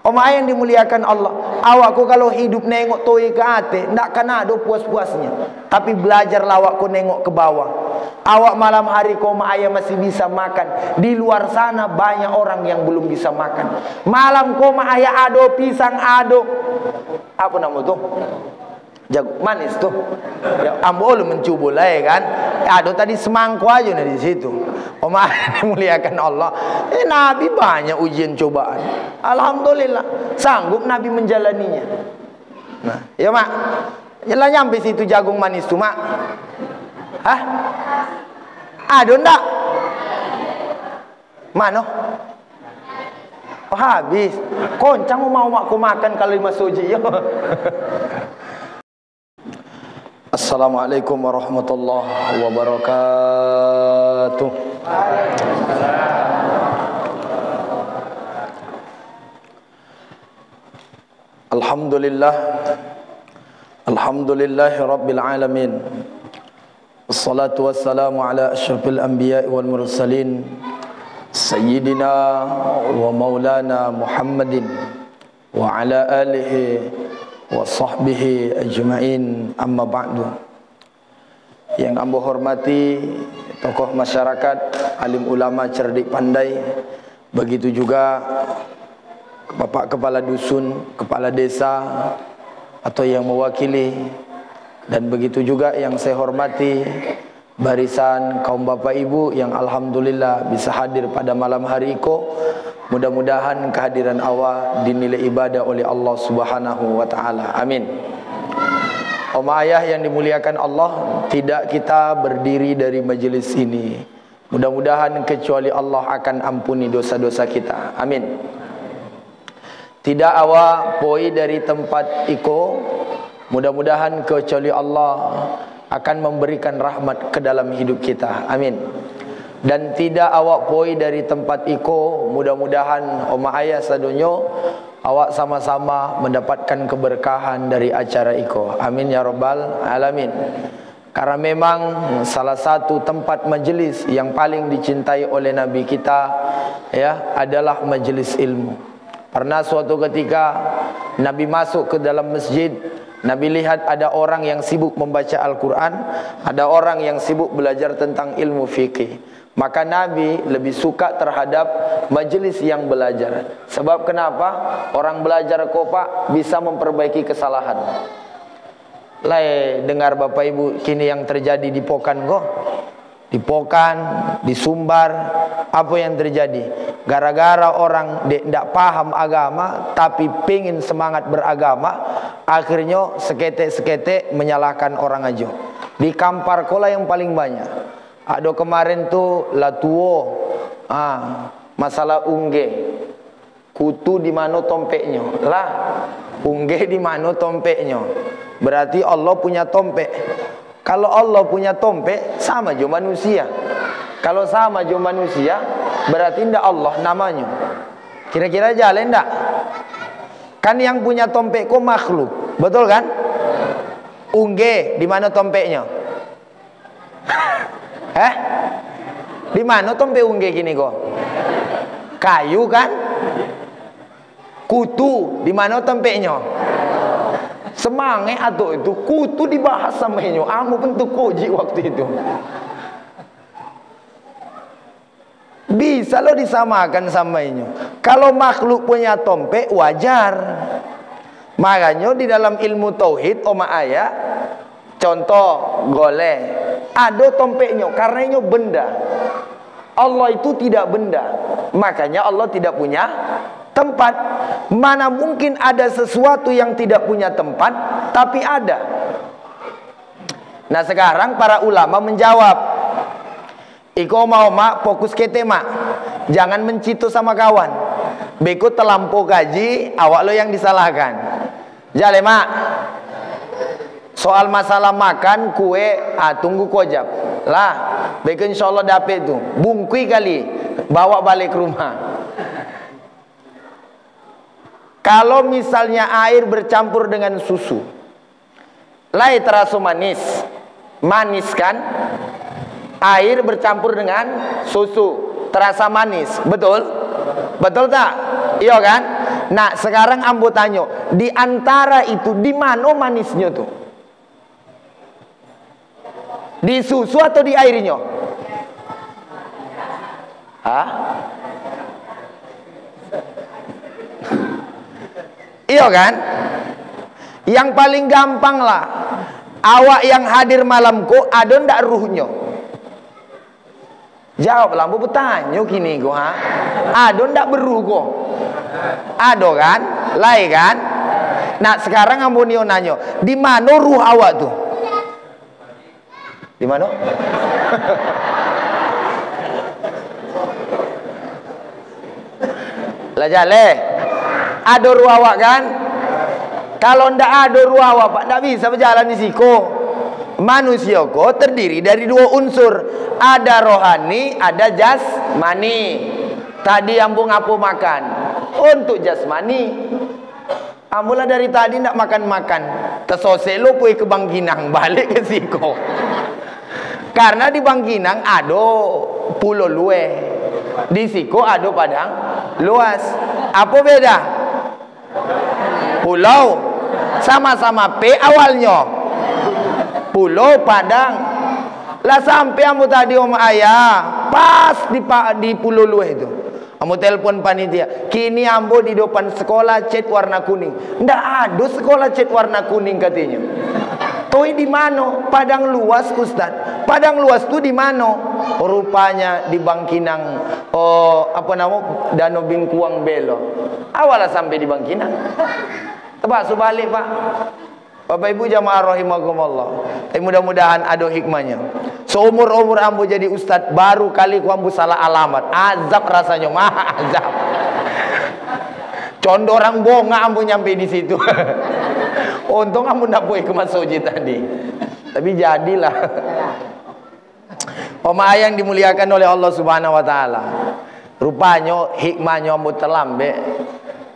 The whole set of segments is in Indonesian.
Oma ayah yang dimuliakan Allah, awakku kalau hidup nengok toi ke ate, ndak kena ada puas-puasnya. Tapi belajarlah awakku nengok ke bawah. Awak malam hari kau oma ayah masih bisa makan. Di luar sana banyak orang yang belum bisa makan. Malam kau oma ayah ado pisang ado. Apa nama tuh? Jago manis tuh. Ya, ambo lu mencubul lah ya kan. Ado tadi semangko aja nih di situ. Oma dimuliakan Allah. Nabi banyak ujian cobaan. Alhamdulillah sanggup Nabi menjalaninya. Nah, ya mak. Jelas nyampe situ jagung manis tuh mak. Hah? Ado ndak? Mana? Oh, habis. Koncang mau makku makan kalau 5 soji ya. Assalamualaikum warahmatullahi wabarakatuh. Alhamdulillah. Alhamdulillahi rabbil alamin. Wassalatu wassalamu ala asyrafil anbiya'i wal mursalin Sayyidina wa maulana Muhammadin wa ala alihi wa sahbihi ajma'in, amma ba'du. Yang ambo hormati tokoh masyarakat, alim ulama cerdik pandai, begitu juga bapak kepala dusun, kepala desa atau yang mewakili, dan begitu juga yang saya hormati barisan kaum bapak ibu yang alhamdulillah bisa hadir pada malam hari ko. Mudah-mudahan kehadiran awak dinilai ibadah oleh Allah Subhanahu wa taala. Amin. Oma ayah yang dimuliakan Allah, tidak kita berdiri dari majelis ini, mudah-mudahan kecuali Allah akan ampuni dosa-dosa kita. Amin. Tidak awak poi dari tempat iko, mudah-mudahan kecuali Allah akan memberikan rahmat ke dalam hidup kita. Amin. Dan tidak awak poi dari tempat iko, mudah-mudahan oma ayah sadonyo awak sama-sama mendapatkan keberkahan dari acara iko. Amin ya rabbal alamin. Karena memang salah satu tempat majelis yang paling dicintai oleh Nabi kita ya adalah majelis ilmu. Pernah suatu ketika Nabi masuk ke dalam masjid, Nabi lihat ada orang yang sibuk membaca Al-Quran, ada orang yang sibuk belajar tentang ilmu fikih. Maka Nabi lebih suka terhadap majelis yang belajar. Sebab kenapa? Orang belajar kopak bisa memperbaiki kesalahan. Lai dengar bapak ibu kini yang terjadi di Pokan kok. Di Pokan, di Sumbar, apa yang terjadi? Gara-gara orang tidak paham agama tapi pingin semangat beragama, akhirnya sekete-sekete menyalahkan orang aja. Di Kampar kola yang paling banyak. Ada kemarin tuh latuo, masalah ungge, kutu di mana tompeknya, lah ungge di mana tompeknya. Berarti Allah punya tompek. Kalau Allah punya tompek, sama aja manusia. Kalau sama aja manusia, berarti tidak Allah namanya. Kira-kira jalan tidak? Kan yang punya tompek kok makhluk, betul kan? Ungge di mana tompeknya? Di mana tompek ungge gini kok? Kayu kan? Kutu di mana tompeknya? Semangat atau itu kutu dibahas sama ini. Amu bentuk koji waktu itu. Bisa lo disamakan sama ini. Kalau makhluk punya tompek wajar. Makanya di dalam ilmu tauhid oma ayah, contoh goleh, ada tompeknya karena ini benda. Allah itu tidak benda, makanya Allah tidak punya tempat. Mana mungkin ada sesuatu yang tidak punya tempat tapi ada. Nah sekarang para ulama menjawab, iko mau mak fokus ke tema, jangan mencitu sama kawan. Beko terlampau gaji, awak lo yang disalahkan. Jale mak, soal masalah makan kue, tunggu kojab lah. Beko insyaallah dapet tuh, bungkui kali, bawa balik rumah. Kalau misalnya air bercampur dengan susu, lai terasa manis, manis kan? Air bercampur dengan susu terasa manis, betul? Betul tak? Iya kan? Nah, sekarang ambo tanya, di antara itu di mana manisnya tuh? Di susu atau di airnya? Hah? Iya kan? Yang paling gampang lah. Awak yang hadir malamku ada ndak ruhnya? Jawab lah, ambo bertanya gini kok, ha? Ada ndak beruh kok? Ada kan? Lai kan? Nah, sekarang ambo nanya, di mana ruh awak tuh? Di mana? Lah jale. Ada ruh awak kan? Kalau ndak ada ruh awak, Pak, ndak bisa berjalan di siku. Manusia kok terdiri dari dua unsur. Ada rohani, ada jasmani. Tadi ambo ngapo makan? Untuk jasmani. Ambolah dari tadi ndak makan-makan. Tesoselo pui ke Bangkinang, balik ke siku. Karena di Bangkinang ada pulau luwe. Di siku ada padang luas. Apa beda? Pulau sama-sama P awalnya. Pulau padang. Lah sampai ambo tadi om ayah pas di pulau luwe itu. Ambo telepon panitia. Kini ambo di depan sekolah cat warna kuning. Ndak ada sekolah cat warna kuning katanya. Toi di mana? Padang luas, Ustaz. Padang luas tu di mana? Rupanya di Bangkinang. Oh, apa nama? Danau Bingkuang Belo. Awalah sampai di Bangkinang. Tebak subalik, Pak. Bapak Ibu jamaah rahimakumullah. Mudah-mudahan ada hikmahnya. Seumur-umur ambo jadi ustaz, baru kali ku ambo salah alamat. Azab rasanya, mah azab. Condo orang bonga ambo nyampe di situ. Untung ambo ndak boleh ke masjid tadi. Tapi jadilah. Oma yang dimuliakan oleh Allah Subhanahu wa taala. Rupanya hikmahnya ambo terlambe.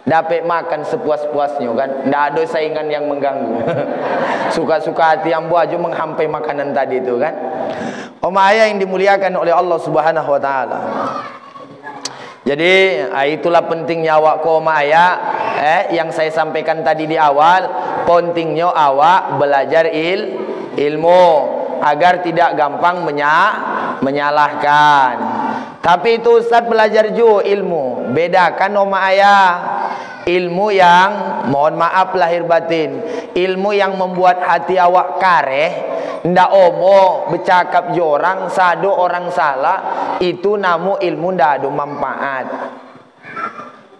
Dapat makan sepuas-puasnya kan. Ndak ada saingan yang mengganggu. Suka-suka hati ambo aja menghampai makanan tadi itu kan. Oma yang dimuliakan oleh Allah Subhanahu wa taala. Jadi itulah pentingnya awak koma yang saya sampaikan tadi di awal. Pentingnya awak belajar ilmu agar tidak gampang menyalahkan. Tapi itu Ustaz belajar juga ilmu. Bedakan oma ayah. Ilmu yang mohon maaf lahir batin, ilmu yang membuat hati awak kareh, ndak omo bercakap jorang, sado orang salah, itu namu ilmu ndak ada manfaat.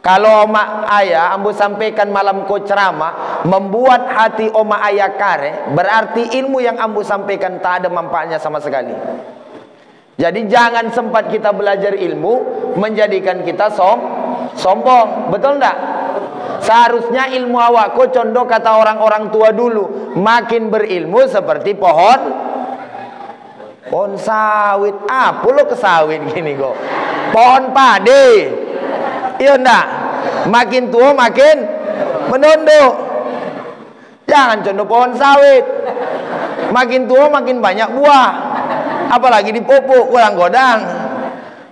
Kalau oma ayah ambo sampaikan malam ko ceramah membuat hati oma ayah kareh, berarti ilmu yang ambo sampaikan tak ada manfaatnya sama sekali. Jadi jangan sempat kita belajar ilmu menjadikan kita sombong, betul ndak? Seharusnya ilmu awakku condong kata orang-orang tua dulu, makin berilmu seperti pohon sawit. Apa lo ke sawit gini kok? Pohon padi. Iya ndak? Makin tua makin menunduk. Jangan condong pohon sawit. Makin tua makin banyak buah. Apalagi dipupuk kurang godang.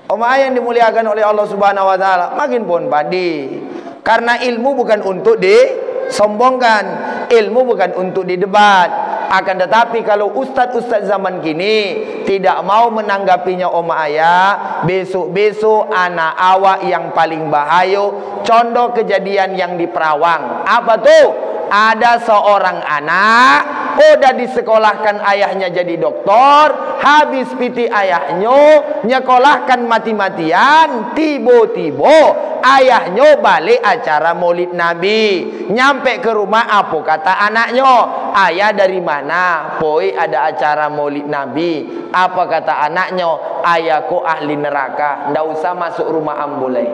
Yang dimuliakan oleh Allah Subhanahu wa taala, makin pohon padi. Karena ilmu bukan untuk disombongkan, ilmu bukan untuk didebat. Akan tetapi kalau ustaz-ustaz zaman kini tidak mau menanggapinya ayah, besok-besok anak awak yang paling bahaya. Contoh kejadian yang di Perawang. Apa tuh? Ada seorang anak udah disekolahkan ayahnya jadi doktor, habis piti ayahnya nyekolahkan mati-matian, tiba-tiba ayahnya balik acara Maulid Nabi. Nyampe ke rumah, apa kata anaknya? Ayah dari mana? Poi ada acara Maulid Nabi. Apa kata anaknya? Ayahku ahli neraka, ndak usah masuk rumah ambulai.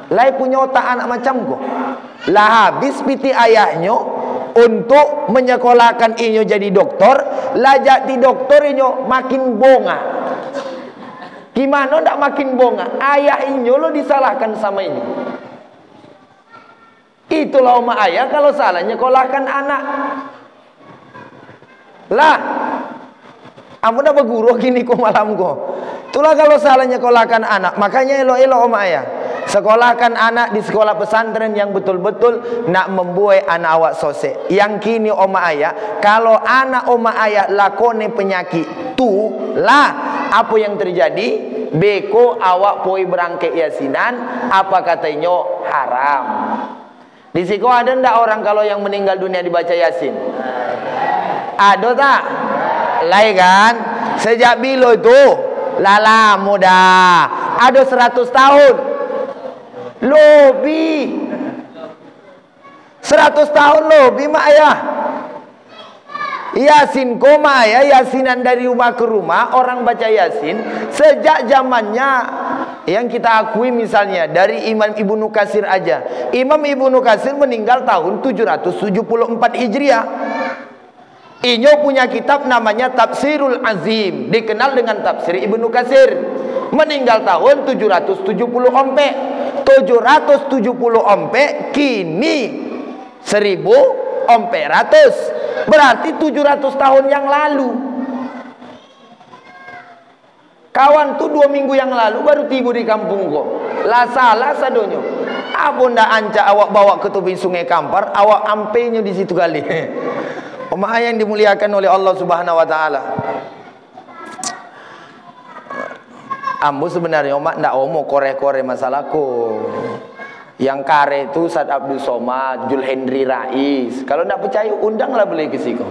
Lai punya otak anak macam kok. Lah habis piti ayahnya untuk menyekolahkan inyo jadi doktor, lajak di doktor inyo makin bonga. Gimana ndak makin bonga? Ayah inyo lo disalahkan sama ini. Itulah ayah kalau salah nyekolahkan anak. Lah, ampun apa guru gini kok malam kok. Itulah kalau salah nyekolahkan anak. Makanya elo-elo ayah. Sekolahkan anak di sekolah pesantren yang betul-betul nak membuai anak awak sosek. Yang kini oma ayah, kalau anak oma ayah lakone penyakit tu lah, apa yang terjadi? Beko awak poi berangkat yasinan, apa katanya haram. Di siko ada ndak orang kalau yang meninggal dunia dibaca yasin? Ada tak? Lai kan? Sejak bilo itu lala muda. Ada 100 tahun. Lebih 100 tahun lebih mak ayah. Yasin koma ayah, yasinan dari rumah ke rumah, orang baca yasin sejak zamannya yang kita akui misalnya dari Imam Ibnu Katsir aja. Imam Ibnu Katsir meninggal tahun 774 Hijriah. Inyo punya kitab namanya Tafsirul Azim, dikenal dengan Tafsir Ibnu Katsir. Meninggal tahun 770 ompe. 770 ompe kini 1400. Berarti 700 tahun yang lalu. Kawan tuh 2 minggu yang lalu baru tiba di kampung kok. Lah salah sadonyo. Apa ndak anca awak bawa ke tepi sungai Kampar, awak ampenya di situ kali. Oma yang dimuliakan oleh Allah Subhanahu wa taala. Ambo sebenarnya oma ndak omo kore-kore masalahku. Yang kare itu Ustaz Abdul Somad, Jul Hendri Rais. Kalau ndak percaya undanglah beli ke situ.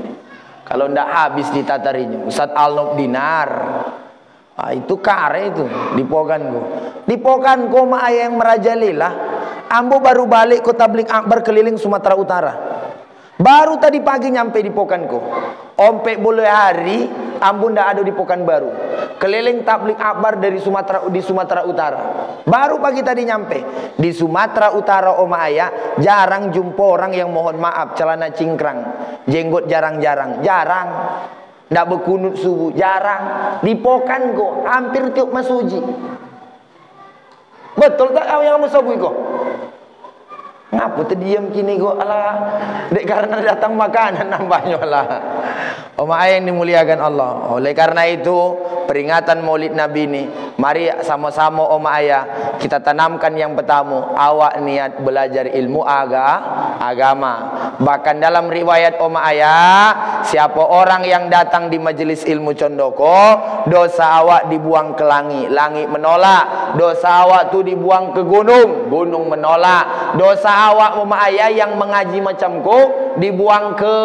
Kalau ndak habis ditatarinya Ustaz Alnob Dinar. Ah, itu kare itu di Pokanku. Di Pokanku ma ayah yang merajalela. Ambo baru balik ke tabligh akbar keliling Sumatera Utara. Baru tadi pagi nyampe di Pokanku. Ompek boleh hari ambo ndak ada di Pokanbaru. Keliling tabligh akbar dari Sumatera Utara. Baru pagi tadi nyampe di Sumatera Utara oma ayah. Jarang jumpa orang yang mohon maaf celana cingkrang, jenggot jarang-jarang, jarang. Ndak berkunut subuh, jarang. Di Pokanku hampir tiap masuji. Betul tak yang kamu sabui kok? Ngapa terdiam kini kok? Alah, dek karena datang makanan nambahnya lah. Oma ayah yang dimuliakan Allah. Oleh karena itu peringatan Maulid Nabi ini, mari sama-sama oma ayah kita tanamkan yang pertama, awak niat belajar ilmu agama. Bahkan dalam riwayat oma ayah, siapa orang yang datang di majelis ilmu Condoko, dosa awak dibuang ke langit, langit menolak. Dosa awak tu dibuang ke gunung, gunung menolak. Dosa awak oma ayah yang mengaji macamku dibuang ke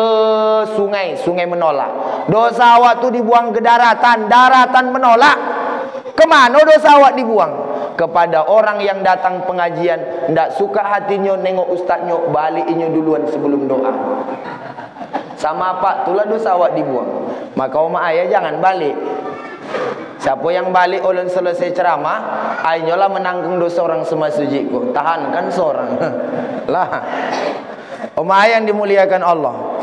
sungai, sungai menolak. Dosa awak tu dibuang ke daratan, daratan menolak. Kemana dosa awak dibuang? Kepada orang yang datang pengajian, ndak suka hatinya nengok ustaznya, balikinnya duluan sebelum doa. Sama apa? Itulah dosa awak dibuang. Maka oma ayah jangan balik. Siapa yang balik oleh selesai ceramah, ayolah menanggung dosa orang semasujiku. Tahankan seorang. Lah. Oma ayah yang dimuliakan Allah.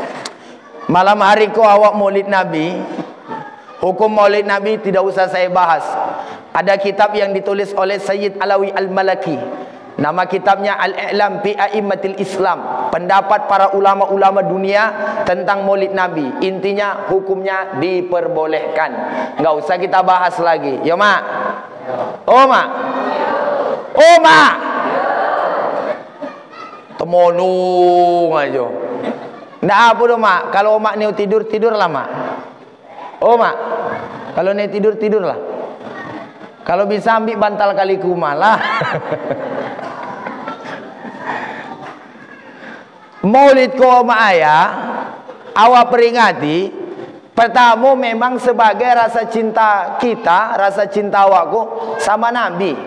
Malam hari ko awak Maulid Nabi. Hukum Maulid Nabi tidak usah saya bahas. Ada kitab yang ditulis oleh Sayyid Alawi Al-Malaki. Nama kitabnya Al-I'lam fi A'immatil Islam. Pendapat para ulama-ulama dunia tentang Maulid Nabi. Intinya hukumnya diperbolehkan. Enggak usah kita bahas lagi. Ya, Mak? Oh, Mak? Oh, Mak? Temonung aja. Nggak apa dong mak. Kalau mak ni tidur, tidurlah mak. Oh mak, kalau ni tidur, tidurlah. Kalau bisa ambil bantal kali kumah lah. Maulid ko mak ayah, awak peringati. Pertama memang sebagai rasa cinta kita, rasa cinta awakku sama Nabi.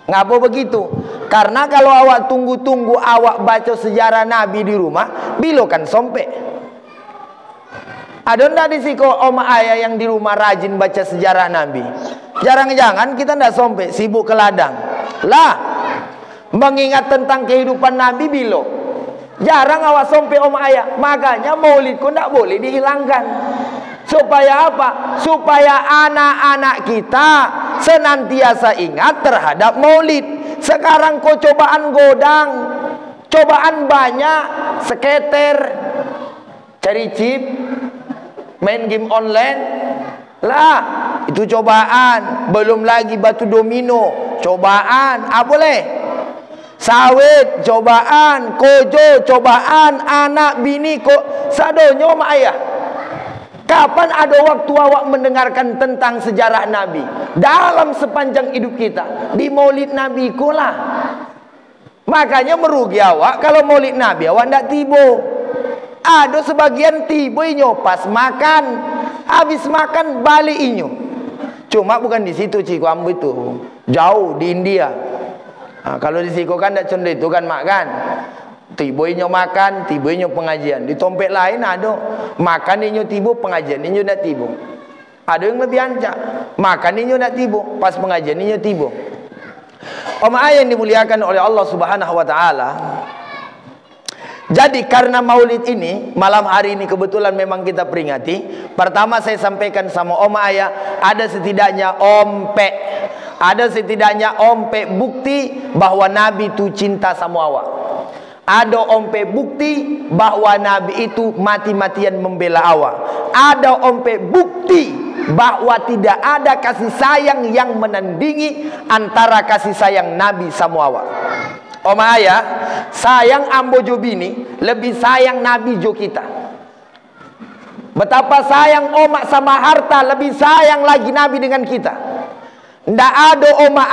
Ngapa begitu? Karena kalau awak tunggu-tunggu awak baca sejarah Nabi di rumah, bilo kan sompek. Ada ndak di siko oma ayah yang di rumah rajin baca sejarah Nabi? Jarang-jangan kita ndak sompek, sibuk ke ladang. Lah, mengingat tentang kehidupan Nabi bilo. Jarang awak sompek oma ayah. Makanya maulidku ndak boleh dihilangkan. Supaya apa? Supaya anak-anak kita senantiasa ingat terhadap maulid. Sekarang kok cobaan godang, cobaan banyak, seketer, cari chip, main game online. Lah, itu cobaan. Belum lagi batu domino, cobaan, boleh. Sawit, cobaan. Kojo, cobaan. Anak, bini, sadonyo mak ayah. Kapan ada waktu awak mendengarkan tentang sejarah Nabi? Dalam sepanjang hidup kita. Di maulid Nabi ikulah. Makanya merugi awak kalau maulid Nabi awak tidak tiba. Ada sebagian tiba inyo pas makan. Habis makan balik inyo. Cuma bukan di situ Ciko Ambu itu. Jauh di India. Kalau di situ kan tidak contoh itu kan makan. Tiba inyo makan, tiba inyo pengajian. Di tempat lain ada makan inyo tiba, pengajian inyo tidak tiba. Ada yang lebih ancak. Makan inyo tidak tiba, pas pengajian inyo tiba. Ayah yang dimuliakan oleh Allah Subhanahu wa taala. Jadi karena maulid ini, malam hari ini kebetulan memang kita peringati. Pertama saya sampaikan sama ayah, ada setidaknya ompek bukti bahwa Nabi itu cinta sama awak. Ada ompek bukti bahwa Nabi itu mati-matian membela awak. Ada ompek bukti bahwa tidak ada kasih sayang yang menandingi antara kasih sayang Nabi sama awak. Ayah, sayang ambo jo bini, lebih sayang Nabi jo kita. Betapa sayang omak sama harta, lebih sayang lagi Nabi dengan kita. Tidak ada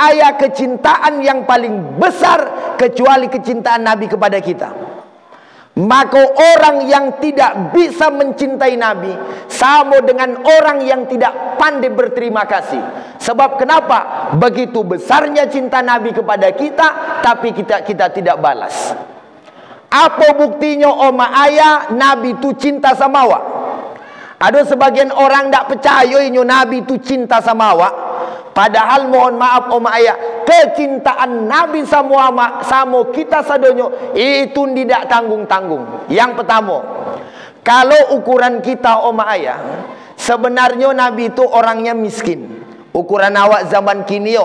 ayah kecintaan yang paling besar kecuali kecintaan Nabi kepada kita. Maka orang yang tidak bisa mencintai Nabi sama dengan orang yang tidak pandai berterima kasih. Sebab kenapa? Begitu besarnya cinta Nabi kepada kita, tapi kita tidak balas. Apa buktinya ayah Nabi itu cinta sama awak? Ada sebagian orang tidak percaya Nabi itu cinta sama awak. Padahal mohon maaf ayah, kecintaan Nabi sama kita sadonyo itu tidak tanggung-tanggung. Yang pertama, kalau ukuran kita ayah, sebenarnya Nabi itu orangnya miskin. Ukuran awak zaman kini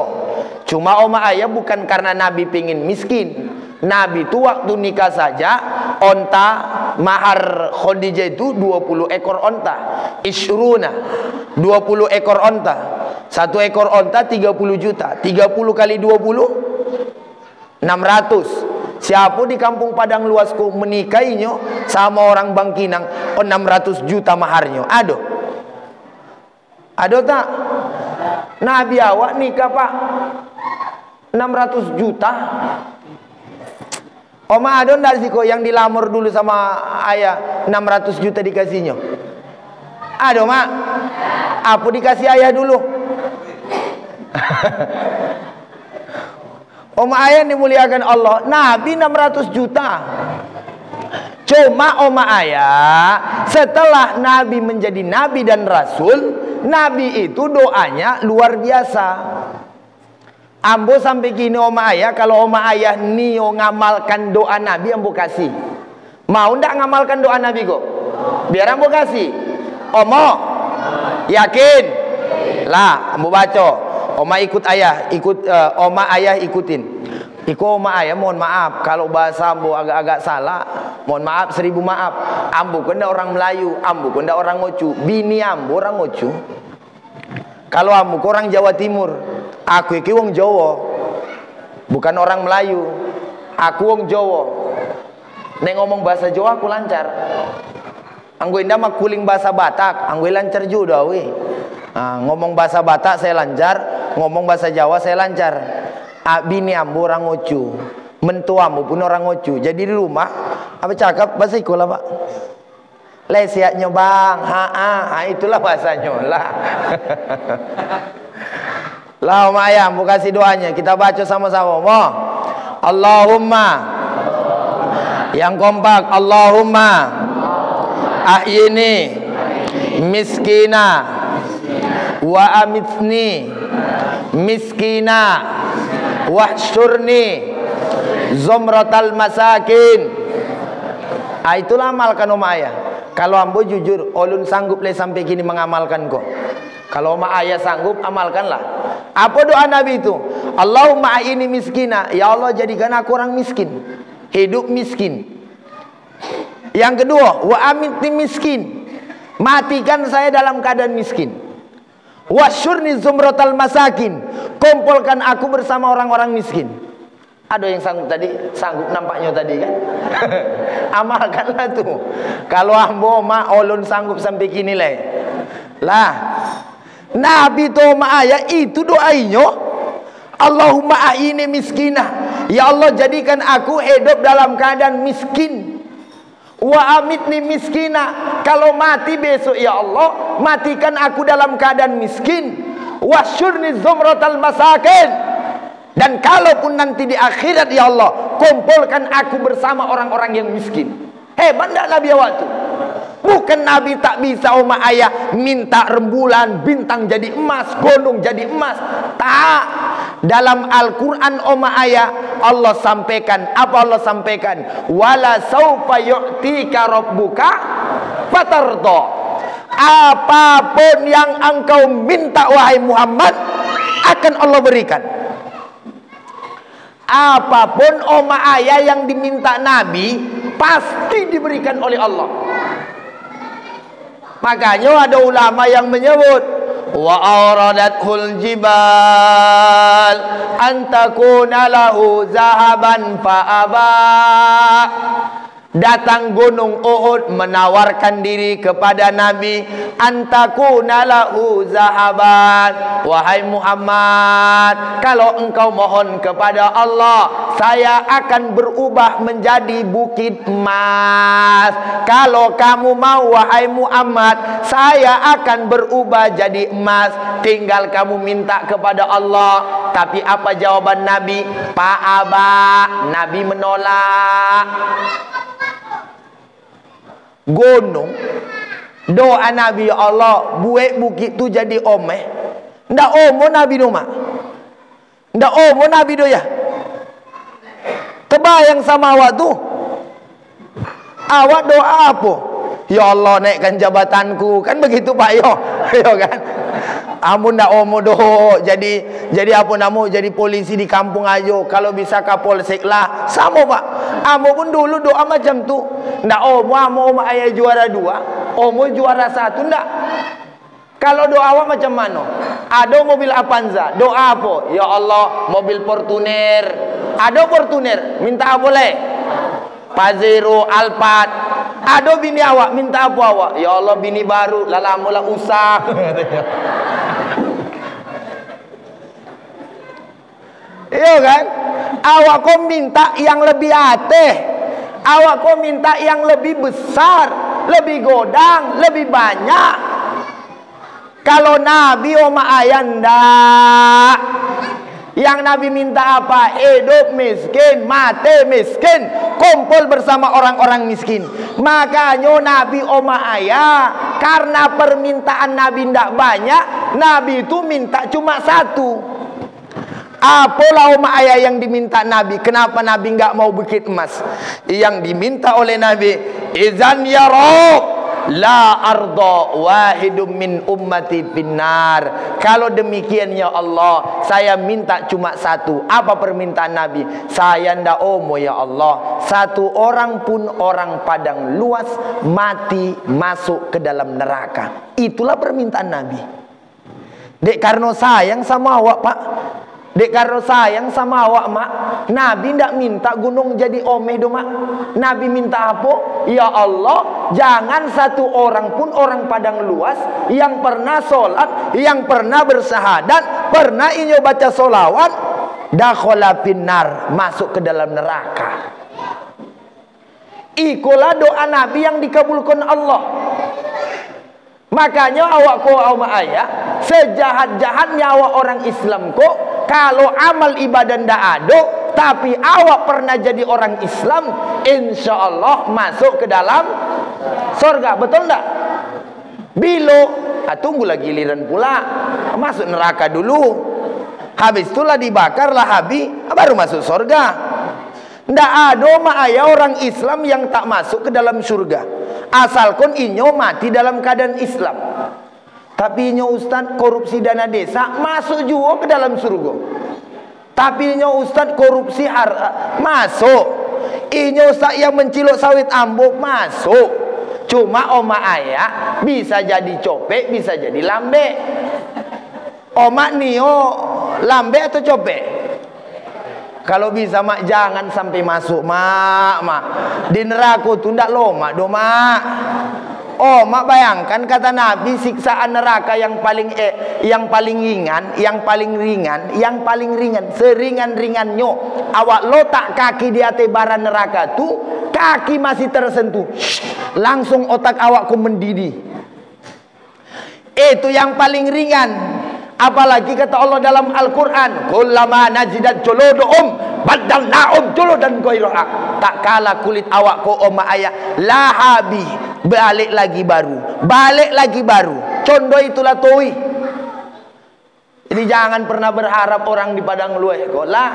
cuma ayah bukan karena Nabi pengen miskin. Nabi itu waktu nikah saja onta mahar Khadijah itu 20 ekor onta. Ishruna 20 ekor onta. Satu ekor onta 30 juta. 30 kali 20 600. Siapa di kampung Padang Luasku menikahinya sama orang Bangkinang 600 juta maharnya? Ada tak? Nabi awak nikah pak 600 juta. Ada ndak sih kok yang dilamar dulu sama ayah 600 juta dikasihnya? Ada mak? Apa dikasih ayah dulu? Ayah dimuliakan Allah, Nabi 600 juta. Cuma ayah setelah Nabi menjadi Nabi dan Rasul, Nabi itu doanya luar biasa. Ambo sampai kini ayah, kalau ayah nio ngamalkan doa Nabi, ambo kasih. Mau ndak ngamalkan doa Nabi kok? Biar ambo kasih. Yakin? Lah, ambo baca. Ikut ayah, ayah ikutin. Ayah mohon maaf kalau bahasa ambo agak-agak salah. Mohon maaf, 1000 maaf. Ambo kena orang Melayu, ambo kena orang Ngocu. Bini ambo orang Ngocu. Kalau ambo orang Jawa Timur. Aku iki wong Jawa, bukan orang Melayu. Aku wong Jawa. Nek ngomong bahasa Jawa aku lancar. Anggo indah mah kuling bahasa Batak, anggo lancar juga we. Ngomong bahasa Batak saya lancar, ngomong bahasa Jawa saya lancar. Bini ambo orang Ngocu, mentuamu pun orang Ngocu. Jadi di rumah apa cakap bahasa iko lah pak. Lesiaknya bang, itulah bahasanya lah. Lah ayah, mau kasih doanya. Kita baca sama-sama. Allahumma, yang kompak, Allahumma ahyini miskina wa amitni miskina wahsyurni zumratal masakin. Itulah amalkan ayah. Kalau ambo jujur, ulun sanggup le sampai kini mengamalkan kok. Kalau ayah sanggup, amalkanlah. Apa doa Nabi itu? Allahumma ini miskina. Ya Allah, jadikan aku orang miskin, hidup miskin. Yang kedua, wa amitni miskin. Matikan saya dalam keadaan miskin. Wasyurni zumratal masakin. Kau kumpulkan aku bersama orang-orang miskin. Ada yang sanggup tadi? Sanggup nampaknya tadi kan? Amalkanlah tuh. Kalau ambo mak olon sanggup sampai kini lah. Nabi tu ayat itu doainya, Allahumma a'ini miskinah. Ya Allah, jadikan aku hidup dalam keadaan miskin. Wa amitni miskina. Kalau mati besok ya Allah, matikan aku dalam keadaan miskin. Wasyurni zumratal masakin. Dan kalaupun nanti di akhirat ya Allah, kumpulkan aku bersama orang-orang yang miskin. Hebat tak Nabi awak tu? Bukan Nabi tak bisa ayah minta rembulan, bintang jadi emas, gunung jadi emas. Tak. Dalam Al-Quran ayah Allah sampaikan, apa Allah sampaikan? Wala saufa yu'tika rabbuka fatarda. Apapun yang engkau minta wahai Muhammad, akan Allah berikan. Apapun ayah yang diminta Nabi pasti diberikan oleh Allah. Makanya ada ulama yang menyebut wa awradathul jibal antakuna lahu zahaban fa'aba. Datang gunung Uhud menawarkan diri kepada Nabi, antakuna lahu zahaban. Wahai Muhammad, kalau engkau mohon kepada Allah, saya akan berubah menjadi bukit emas. Kalau kamu mau wahai Muhammad, saya akan berubah jadi emas. Tinggal kamu minta kepada Allah. Tapi apa jawaban Nabi? Fa'aba. Nabi menolak. Gunung, doa Nabi, ya Allah, buat bukit tu jadi omeh. Ndak omo Nabi doma. Ndak omo Nabi do ya. Terbayang sama awak tu. Awak doa apa? Ya Allah, naikkan jabatanku. Kan begitu Pak yo. Yo kan. Amun ndak omo do jadi apa namo, jadi polisi di kampung ayo. Kalau bisa kapolsek lah. Sama Pak. Amo pun dulu doa macam tu. Ndak omo ayah juara 2, omo juara 1 ndak. Kalau doa awak macam mana? Ada mobil Avanza, doa apa? Ya Allah, mobil Fortuner. Ada Fortuner, minta apa boleh? Pajero, Alphard. Ada bini awak, minta apa awak? Ya Allah, bini baru, lala usah. Iya kan? Awak kau minta yang lebih ateh. Awak kau minta yang lebih besar, lebih godang, lebih banyak. Kalau Nabi ayanda, yang Nabi minta apa? Hidup miskin, mati miskin, kumpul bersama orang-orang miskin. Makanya Nabi ayah, karena permintaan Nabi tidak banyak, Nabi itu minta cuma 1. Apalah ayah yang diminta Nabi? Kenapa Nabi enggak mau bukit emas? Yang diminta oleh Nabi, izan ya Rabb, la arda wahidum min ummati finnar. Kalau demikian ya Allah, saya minta cuma 1. Apa permintaan Nabi? Saya ndak ya Allah, 1 orang pun orang padang luas mati masuk ke dalam neraka. Itulah permintaan Nabi. Dek karena sayang sama awak Pak, dek karena sayang sama awak mak, Nabi ndak minta gunung jadi omeh do mak. Nabi minta apa? Ya Allah, jangan 1 orang pun orang padang luas yang pernah sholat, yang pernah bersahadat, pernah inyo baca solawat, dakhala finnar, masuk ke dalam neraka. Ikulah doa Nabi yang dikabulkan Allah. Makanya awak ayah, sejahat-jahatnya awak orang Islam kok, kalau amal ibadah ndak ada, tapi awak pernah jadi orang Islam, insya Allah masuk ke dalam surga. Betul ndak? Bilo, tunggulah giliran pula, masuk neraka dulu. Habis itulah dibakarlah habis, baru masuk surga. Ndak ada ayah orang Islam yang tak masuk ke dalam surga, asalkan inyo mati dalam keadaan Islam. Tapi inyo ustaz korupsi dana desa, masuk juga ke dalam surga. Tapi inyo ustaz korupsi masuk. Inyo ustaz yang mencilok sawit ambo, masuk. Cuma ayah bisa jadi copek, bisa jadi lambe. Omak nio lambe atau copek? Kalau bisa mak jangan sampai masuk mak. Di neraka tu ndak lomak do mak. Oh, mak bayangkan kata Nabi siksaan neraka yang paling ringan, seringan-ringannya awak letak kaki di atas bara neraka tu, kaki masih tersentuh, langsung otak awakku mendidih. Itu yang paling ringan. Apalagi kata Allah dalam Al-Quran, kullama najidat juluduhum badalnahum juludan ghairaha. Tak kala kulit awakku ayah lahabi, balik lagi baru. Condo itulah toi. Jadi jangan pernah berharap orang di padang lueh kok lah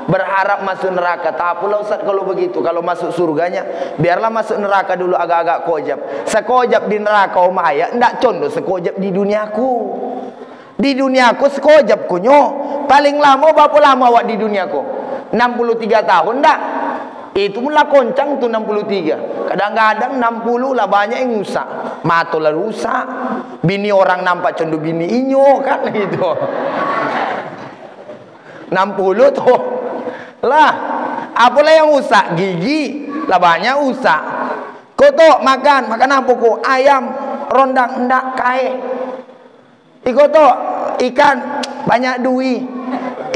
berharap masuk neraka. Tak pula Ustaz kalau begitu. Kalau masuk surganya biarlah masuk neraka dulu agak-agak kojab. Sekojab di neraka ayah ndak condo sekojab di duniaku. Di duniaku sekojab kunyo. Paling lama berapa lama awak di duniaku? 63 tahun ndak? Itu pun lah koncang tu 63. Kadang-kadang 60 lah banyak yang rusak. Mata lah rusak. Bini orang nampak cendu bini inyo kan gitu. 60 tuh. Lah, apalah yang rusak? Gigi lah banyak rusak. Kau tu makan apa kau? Ayam, rondang, ndak, kae. Iko tu ikan banyak duit.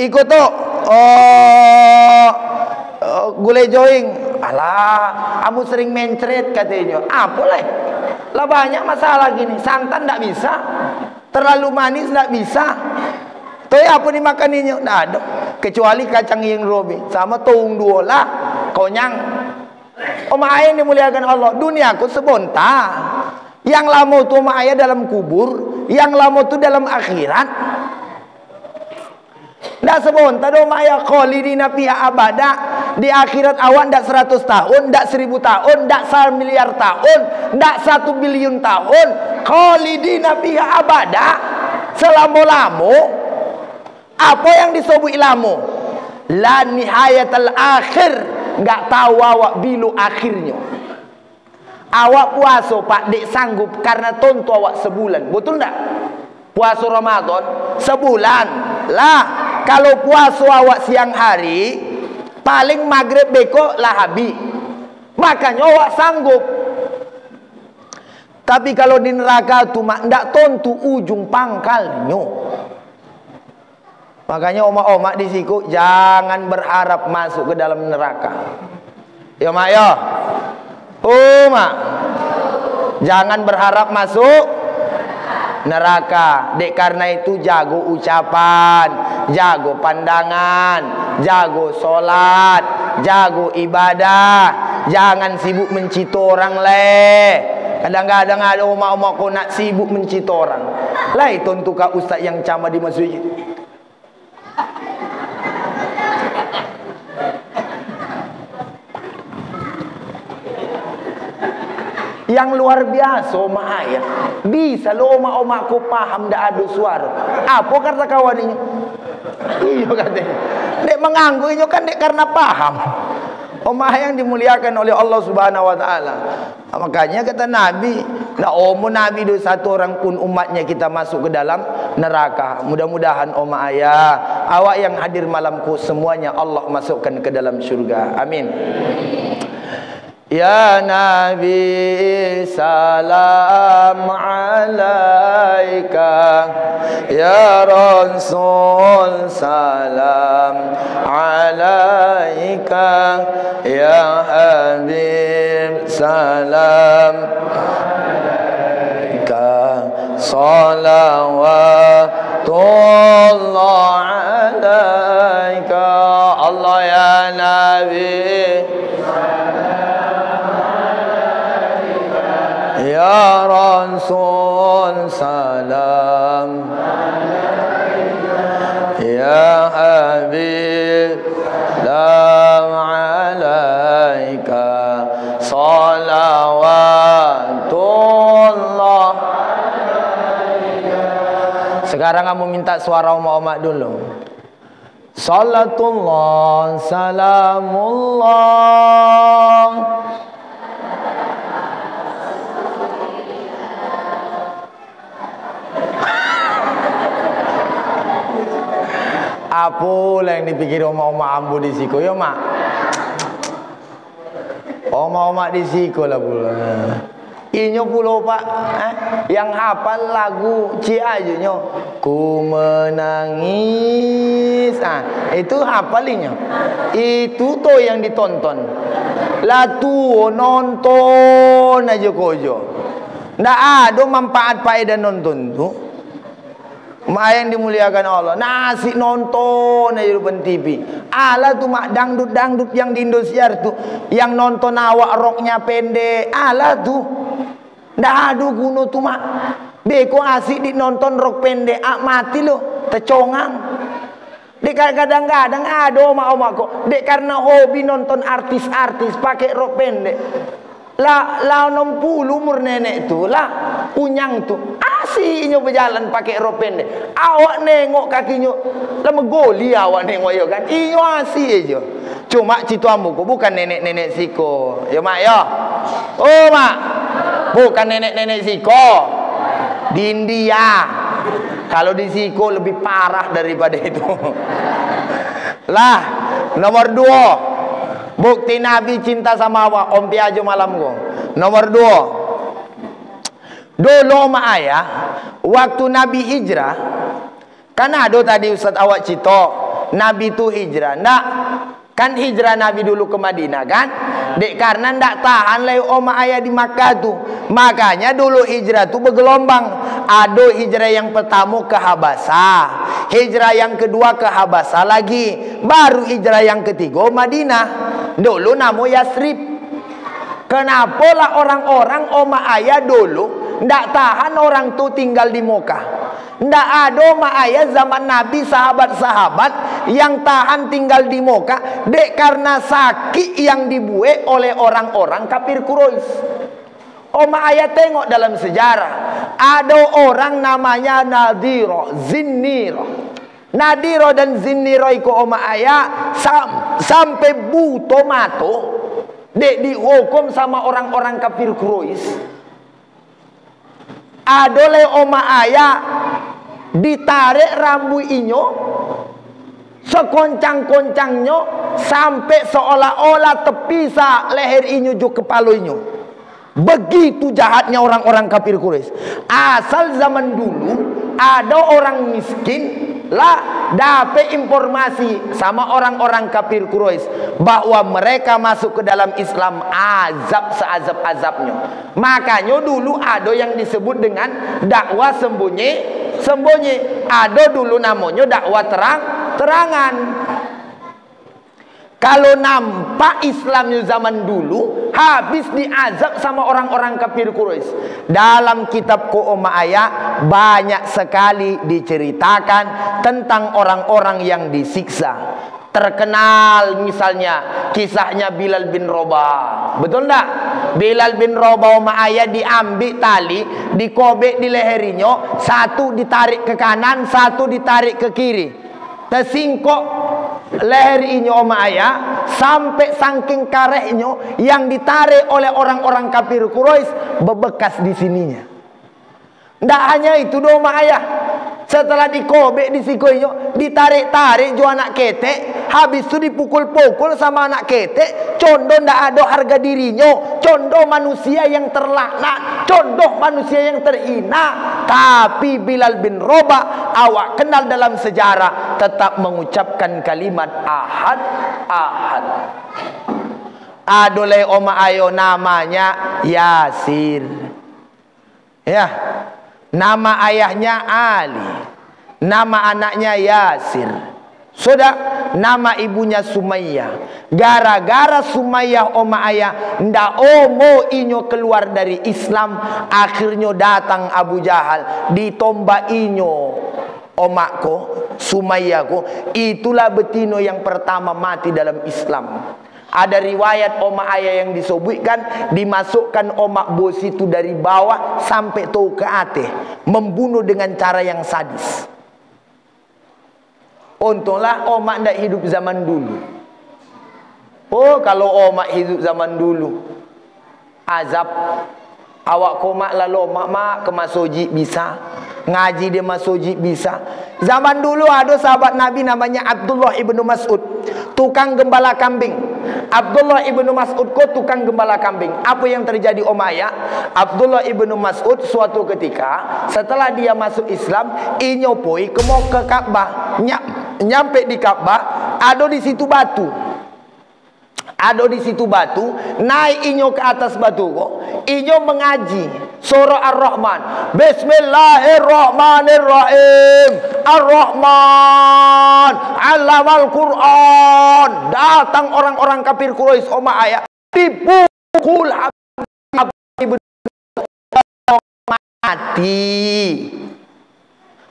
Iko tu gulai joing. Alah, kamu sering mencret katanya. Apalah? Lah banyak masalah gini. Santan tak bisa. Terlalu manis tak bisa. Toy apa dimakaninya? Nggak ada. Kecuali kacang yang robi. Sama tung dua lah. Konyang. Ayah dimuliakan Allah. Dunia aku sebonta. Yang lama tu ayah dalam kubur. Yang lama tu dalam akhirat. Ndak sebonta do ayah khalidina fiha abada. Di akhirat awan ndak 100 tahun, ndak 1000 tahun, ndak 1 miliar tahun, ndak 1 bilion tahun. Khalidina fiha abada. Selama-lama. Apa yang disebut lama? La nihayatal akhir. Nggak tahu awak bilu akhirnya. Awak puasa pak dek sanggup karena tontu awak sebulan. Betul ndak? Puasa Ramadan sebulan. Lah, kalau puasa awak siang hari, paling maghrib beko lah habis. Makanya awak sanggup. Tapi kalau di neraka tu mak ndak tontu ujung pangkalnya. Makanya omak-omak di siku jangan berharap masuk ke dalam neraka. Ya mak ya. Mak. Jangan berharap masuk neraka. Dek karena itu jago ucapan, jago pandangan, jago solat, jago ibadah. Jangan sibuk mencita orang leh. Kadang-kadang ada omak-omak kau nak sibuk mencita orang. Lah itu untuk kau ustaz yang ceramah di masjid. Yang luar biasa omak ayah. Bisa lo omak-omak ku paham dak ada suara. Apa kata kawan ini? Iya katanya. Dek menganggu ini kan dek karena paham. Omak yang dimuliakan oleh Allah Subhanahu wa taala. Makanya kata Nabi, ndak Nabi do satu orang pun umatnya kita masuk ke dalam neraka. Mudah-mudahan omak ayah, awak yang hadir malamku semuanya Allah masukkan ke dalam syurga. Amin. Ya Nabi salam alaika, ya Rasul salam alaika, ya Habib salam alaika, salawatullah alaika. Allah ya Nabi ya Rasul salam ya Habib salam alaika, salawatullah. Sekarang kamu minta suara omak-omak dulu. Salatullah salamullah Apa lah yang dipikir oma-oma ambo di siko ya mak? Oma-oma di siko lah pula. Inyo pulau pak, yang hafal lagu Ciayu nyo, ku menangis, itu hafalinnya, itu tuh yang ditonton, lah tuh nonton aja kojo, ndak ada manfaat faedah nonton tuh, yang dimuliakan Allah, nasi nonton aja depan TV, ala tuh mak dangdut yang di Indosiar tuh, yang nonton awak roknya pendek, ala tuh. Ndak ada guna tuh mak. Beko asik di nonton rok pendek, mati lo, tercongang. Dek kadang-kadang ada oma-oma kok. Dek karena hobi nonton artis-artis pakai rok pendek. Lah 60 umur nenek tuh lah punyang tuh. Asiknya berjalan pakai rok pendek. Awak nengok kakinya, lah megoli awak nengok yo kan. Iyo asik aja. Cuma citu ambu kok bukan nenek-nenek siko. Ya mak ya. Oh mak. Bukan nenek-nenek siko. Di India. Kalau di siko lebih parah daripada itu. Lah, nomor 2. Bukti Nabi cinta sama awak. Om piajo malam ko. Nomor 2. Dulu mak ayah, waktu Nabi hijrah, kan ada tadi Ustaz awak cito, Nabi itu hijrah. Ndak, kan hijrah Nabi dulu ke Madinah kan? Dek karena ndak tahan lah oma ayah di Makkah tuh. Makanya dulu hijrah tuh bergelombang. Ada hijrah yang pertama ke Habasah, hijrah yang kedua ke Habasah lagi, baru hijrah yang ketiga Madinah. Dulu namo Yasrib. Kenapa lah orang-orang oma ayah dulu ndak tahan orang tuh tinggal di Mekah? Ndak ada oma ayah zaman Nabi sahabat-sahabat yang tahan tinggal di Mekah, dek karena sakit yang dibuat oleh orang-orang kafir Quraisy. Oma ayah tengok dalam sejarah, ada orang namanya Nadiro, Zinniro. Nadiro dan Zinniro itu oma ayah sampai buto mato, dek dihukum sama orang-orang kafir Quraisy. Ada le oma ayah ditarik rambut inyo sekoncang-koncangnya sampai seolah-olah terpisah leher inyo juga kepala inyo. Begitu jahatnya orang-orang kafir Quraisy. Asal zaman dulu ada orang miskin lah dapat informasi sama orang-orang kafir Quraisy bahwa mereka masuk ke dalam Islam, azab seazab-azabnya. Makanya dulu ada yang disebut dengan dakwah sembunyi. Ada dulu namanya dakwah terang-terangan. Kalau nampak Islamnya zaman dulu habis diazab sama orang-orang kafir Quraisy. Dalam kitab Oma Ayah banyak sekali diceritakan tentang orang-orang yang disiksa. Terkenal misalnya kisahnya Bilal bin Rabah. Betul tak? Bilal bin Rabah Oma Ayah diambil tali, dikobek di leherinya, satu ditarik ke kanan, satu ditarik ke kiri. Tersingkok leher inyo oma ayah sampai saking karetnya yang ditarik oleh orang-orang kafir Quraisy bebekas di sininya. Ndak hanya itu do oma ayah. Setelah dikobek di sikoinyo, ditarik-tarik jo anak ketek, habis itu dipukul-pukul sama anak ketek, condoh ndak ada harga dirinya, condoh manusia yang terlaknat, condoh manusia yang terhina. Tapi Bilal bin Rabah awak kenal dalam sejarah tetap mengucapkan kalimat ahad, ahad. Adoleh oma ayo namanya Yasir. Ya. Nama ayahnya Ali, nama anaknya Yasir. Sudah, nama ibunya Sumayyah. Gara-gara Sumayyah oma ayah ndak omo inyo keluar dari Islam, akhirnya datang Abu Jahal ditombak inyo omakku Sumayyah ko. Itulah betino yang pertama mati dalam Islam. Ada riwayat oma ayah yang disebutkan dimasukkan omak bos itu dari bawah sampai tahu ke atas, membunuh dengan cara yang sadis. Untunglah omak tidak hidup zaman dulu. Oh, kalau omak hidup zaman dulu, azab. Awak komak lalu omak mak ke masoji bisa. Ngaji dia masjid bisa. Zaman dulu ada sahabat Nabi namanya Abdullah ibnu Mas'ud, tukang gembala kambing. Abdullah ibnu Mas'ud kok tukang gembala kambing. Apa yang terjadi Ayah? Abdullah ibnu Mas'ud suatu ketika setelah dia masuk Islam, inyopoi ke mau ke Ka'bah. Nyampe di Ka'bah, ada di situ batu. Ada di situ batu, naik inyo ke atas batu kok. Inyo mengaji surah Ar-Rahman. Bismillahirrahmanirrahim. Ar-Rahman 'allamal Qur'an. Datang orang-orang kafir Quraisy ayah dipukul mati.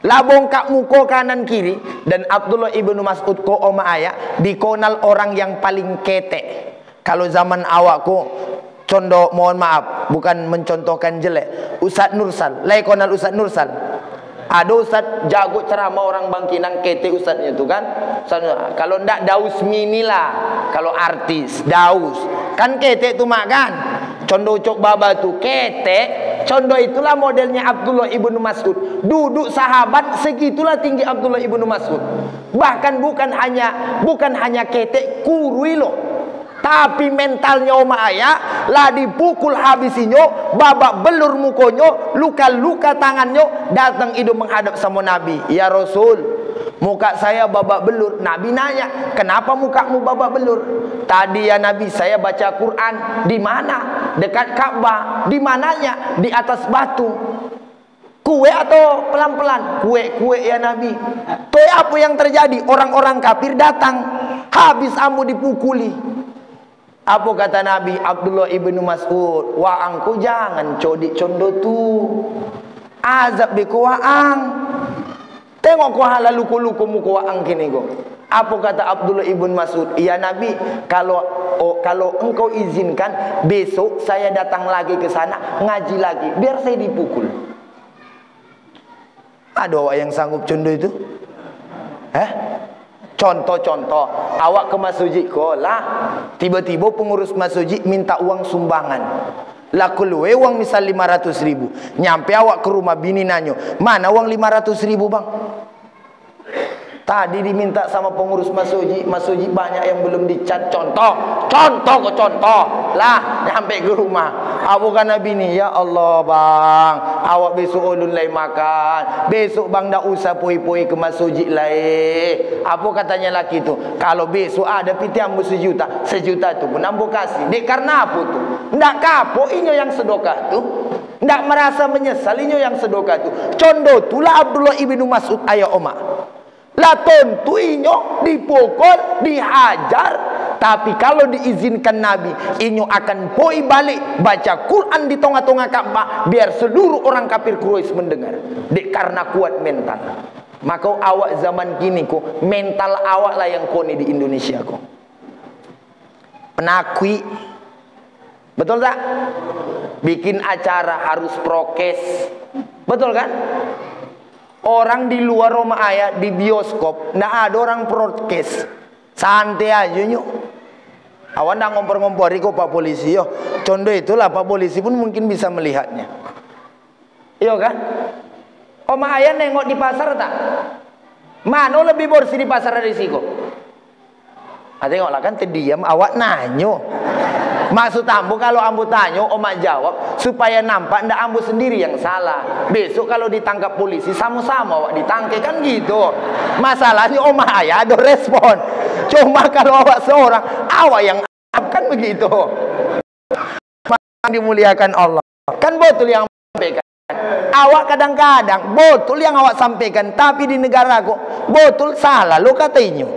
Lah bongkak muka kanan kiri. Dan Abdullah ibnu Mas'ud ko ayah dikenal orang yang paling ketek. Kalau zaman awakku, contoh mohon maaf, bukan mencontohkan jelek, Ustaz Nursal. Lah kenal Ustaz Nursal? Ada Ustaz jago ceramah orang Bangkinang, ketek Ustaznya itu kan. Kalau ndak Daus Mini lah, kalau artis Daus kan ketek tuh mak kan. Contoh cok baba tuh ketek. Contoh itulah modelnya Abdullah ibnu Mas'ud. Duduk sahabat segitulah tinggi Abdullah ibnu Mas'ud. Bahkan bukan hanya ketek kurui loh. Tapi mentalnya ayah lah dipukul habisinyo, babak belur mukonyo, luka-luka tangannya, datang hidup menghadap sama Nabi. Ya Rasul, muka saya babak belur. Nabi nanya, kenapa mukamu babak belur? Tadi ya Nabi, saya baca Quran. Di mana? Dekat Ka'bah. Di mananya? Di atas batu. Kue atau pelan-pelan? Kue ya Nabi. Tuh apa yang terjadi? Orang-orang kafir datang, habis ambu dipukuli. Apa kata Nabi? Abdullah ibnu Mas'ud, waangku jangan codik condo tu, azab beko waang. Tengok ko halal luku-luku muka waang kini go. Apa kata Abdullah ibnu Mas'ud? Ya Nabi, kalau engkau izinkan, besok saya datang lagi ke sana ngaji lagi, biar saya dipukul. Ada awak yang sanggup condo itu? Contoh, awak ke masjid kok lah, tiba-tiba pengurus masjid minta uang sumbangan. Lah keluwe uang misal 500.000. Nyampe awak ke rumah bini nanyo, mana uang 500.000 bang? Tadi diminta sama pengurus masjid banyak yang belum dicat. Contoh lah, nyampe ke rumah, abu kan bini, ya Allah bang, awak besok ulun lagi makan, besok bang dah usah poi-poi ke masjid lagi. Apa katanya laki tu? Kalau besok ada piti ambu sejuta tu pun ambu kasih. Dek karena apa tu? Ndak kapok inyo yang sedekah tu, ndak merasa menyesal inyo yang sedekah tu. Contoh tulah Abdullah ibnu Mas'ud ayo oma. Lah tentu inyo dipukul, dihajar. Tapi kalau diizinkan Nabi, inyo akan poi balik baca Quran di tengah-tengah Ka'bah, biar seluruh orang kafir Quraisy mendengar. Dek karena kuat mental. Maka awak zaman kini kok mental awak lah yang koni di Indonesia kok. Penakwi. Betul tak? Bikin acara harus prokes. Betul kan? Orang di luar rumah ayah di bioskop ndak ada orang prokes, santai aja nyuk. Awan ndak ngompor-ngompori kok Pak Polisi yo. Contoh itulah Pak Polisi pun mungkin bisa melihatnya. Iya kan? Oma ayah nengok di pasar tak? Mana lebih bersih di pasar dari siko? Tengoklah kan terdiam awak nanyo. Maksud ambu kalau ambu tanyo, omak jawab supaya nampak ndak ambu sendiri yang salah. Besok kalau ditangkap polisi sama-sama awak ditangkap kan gitu. Masalahnya omak ayah ada respon. Cuma kalau awak seorang, awak yang kan begitu. Dimuliakan Allah. Kan betul yang sampaikan. Awak kadang-kadang betul yang awak sampaikan, tapi di negara kok betul salah lo katanya.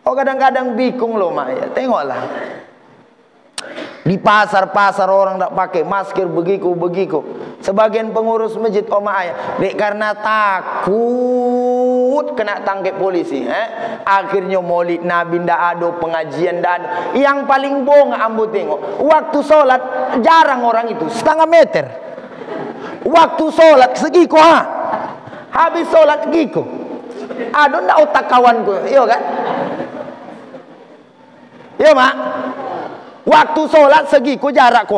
Oh kadang-kadang bingung lo Maya. Tengoklah. Di pasar-pasar orang tak pakai masker begitu. Sebagian pengurus masjid ayah, dek karena takut kena tangkap polisi, akhirnya maulid Nabi ndak ada, pengajian ndak ada. Yang paling bohong ambo tengok, waktu sholat jarang orang itu setengah meter. Waktu sholat segiko habis sholat giko. Ada ndak otak kawanku, iya kan? Iya mak. Waktu sholat segi ku jarak ku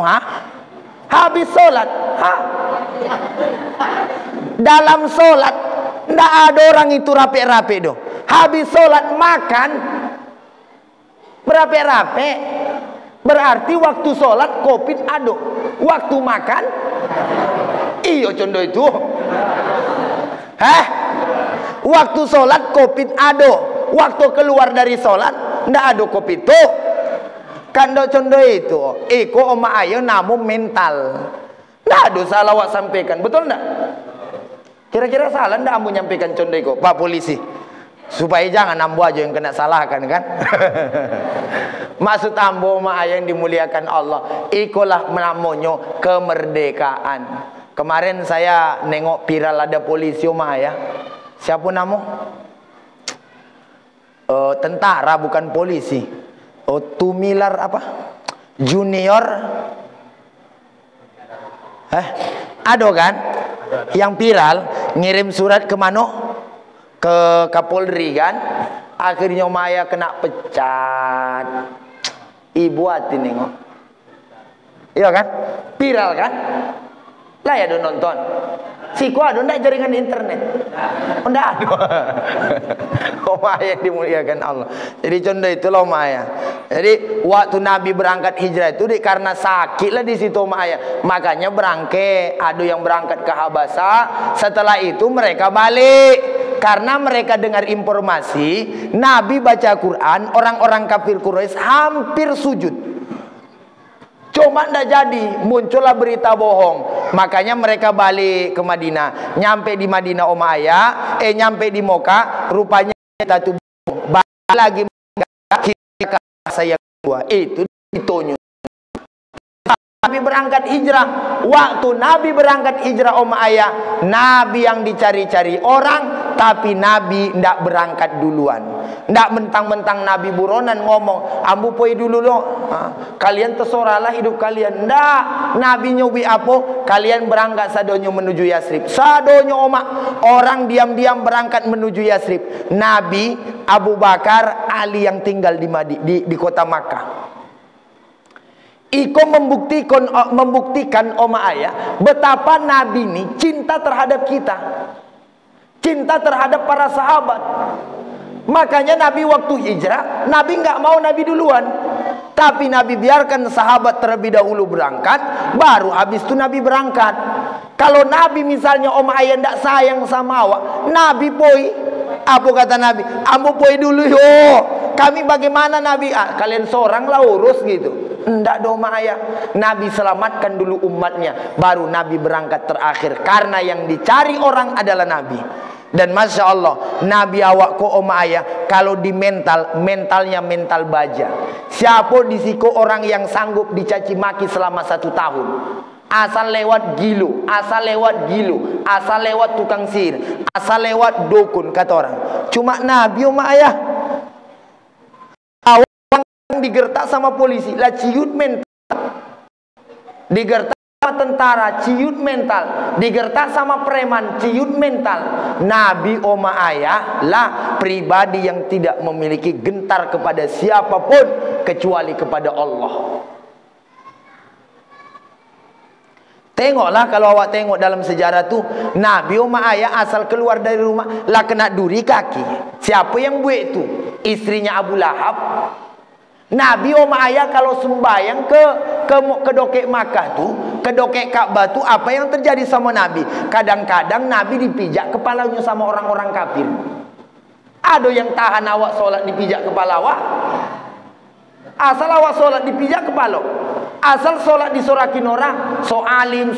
habis sholat Dalam sholat ndak ada orang itu rapi-rapi doh. Habis sholat makan berape-rape. Berarti waktu sholat covid ado, waktu makan iyo contoh itu. Waktu sholat covid ado, waktu keluar dari sholat ndak ada covid tuh. Kan do contoh itu. Iko oma ayo namun mental. Ndak ada salah wak sampaikan, betul ndak? Kira-kira salah ndak ambu nyampaikan contoh itu, Pak Polisi? Supaya jangan ambo aja yang kena salahkan kan. Maksud ambo ma yang dimuliakan Allah, ikulah namanya kemerdekaan. Kemarin saya nengok viral ada polisi ma ya. Siapa namo? Tentara bukan polisi. Tumilar apa? Junior. Ada kan? Yang viral ngirim surat ke mano? Ke Kapolri kan, akhirnya Maya kena pecat. Ibu hati nengok, iya kan, viral kan, lah ya do nonton. Siku ada ndak jaringan internet, ndak ada. Maya dimuliakan Allah. Jadi contoh itu loh Maya. Jadi waktu Nabi berangkat hijrah itu karena sakit lah di situ Maya. Makanya berangkat, ada yang berangkat ke Habasa. Setelah itu mereka balik. Karena mereka dengar informasi Nabi baca Quran, orang-orang kafir Quraisy hampir sujud. Cuma tidak jadi, muncullah berita bohong. Makanya mereka balik ke Madinah. Nyampe di Madinah nyampe di Moka, rupanya kita tuh bohong. Balik lagi saya kedua. Itu ditonyo. Nabi berangkat hijrah. Waktu Nabi berangkat hijrah Nabi yang dicari-cari orang, tapi Nabi ndak berangkat duluan. Ndak mentang-mentang Nabi buronan ngomong, ambu poi dulu loh. Kalian tersoralah hidup kalian. Ndak, Nabi nyobi apa? Kalian berangkat sadonyo menuju Yasrib. Sadonyo orang diam-diam berangkat menuju Yasrib. Nabi, Abu Bakar, Ali yang tinggal di kota Makkah. Iko membuktikan betapa Nabi ini cinta terhadap kita, cinta terhadap para sahabat. Makanya Nabi waktu hijrah, Nabi nggak mau Nabi duluan, tapi Nabi biarkan sahabat terlebih dahulu berangkat, baru habis itu Nabi berangkat. Kalau Nabi misalnya ndak sayang sama awak, Nabi poi, apa kata Nabi? Ambo poi dulu yo. Kami bagaimana Nabi? Kalian seorang lah urus gitu. Ndak do Nabi selamatkan dulu umatnya, baru Nabi berangkat terakhir. Karena yang dicari orang adalah Nabi. Dan Masya Allah, Nabi awak ko kalau di mentalnya mental baja. Siapa di siku orang yang sanggup dicaci maki selama 1 tahun? Asal lewat gilu, asal lewat tukang sihir, asal lewat dukun kata orang. Cuma Nabi digertak sama polisi lah ciut mental, digertak sama tentara ciut mental, digertak sama preman ciut mental. Nabi lah pribadi yang tidak memiliki gentar kepada siapapun kecuali kepada Allah. Tengoklah kalau awak tengok dalam sejarah tuh, Nabi asal keluar dari rumah lah kena duri kaki. Siapa yang buat itu? Istrinya Abu Lahab. Nabi kalau sembahyang ke dokek Makkah tuh, ke dokek Ka'bah tuh, apa yang terjadi sama Nabi? Kadang-kadang Nabi dipijak kepalanya sama orang-orang kafir. Ada yang tahan awak sholat dipijak kepala awak? Asal awak sholat dipijak kepala, asal sholat disorakin orang, soalim.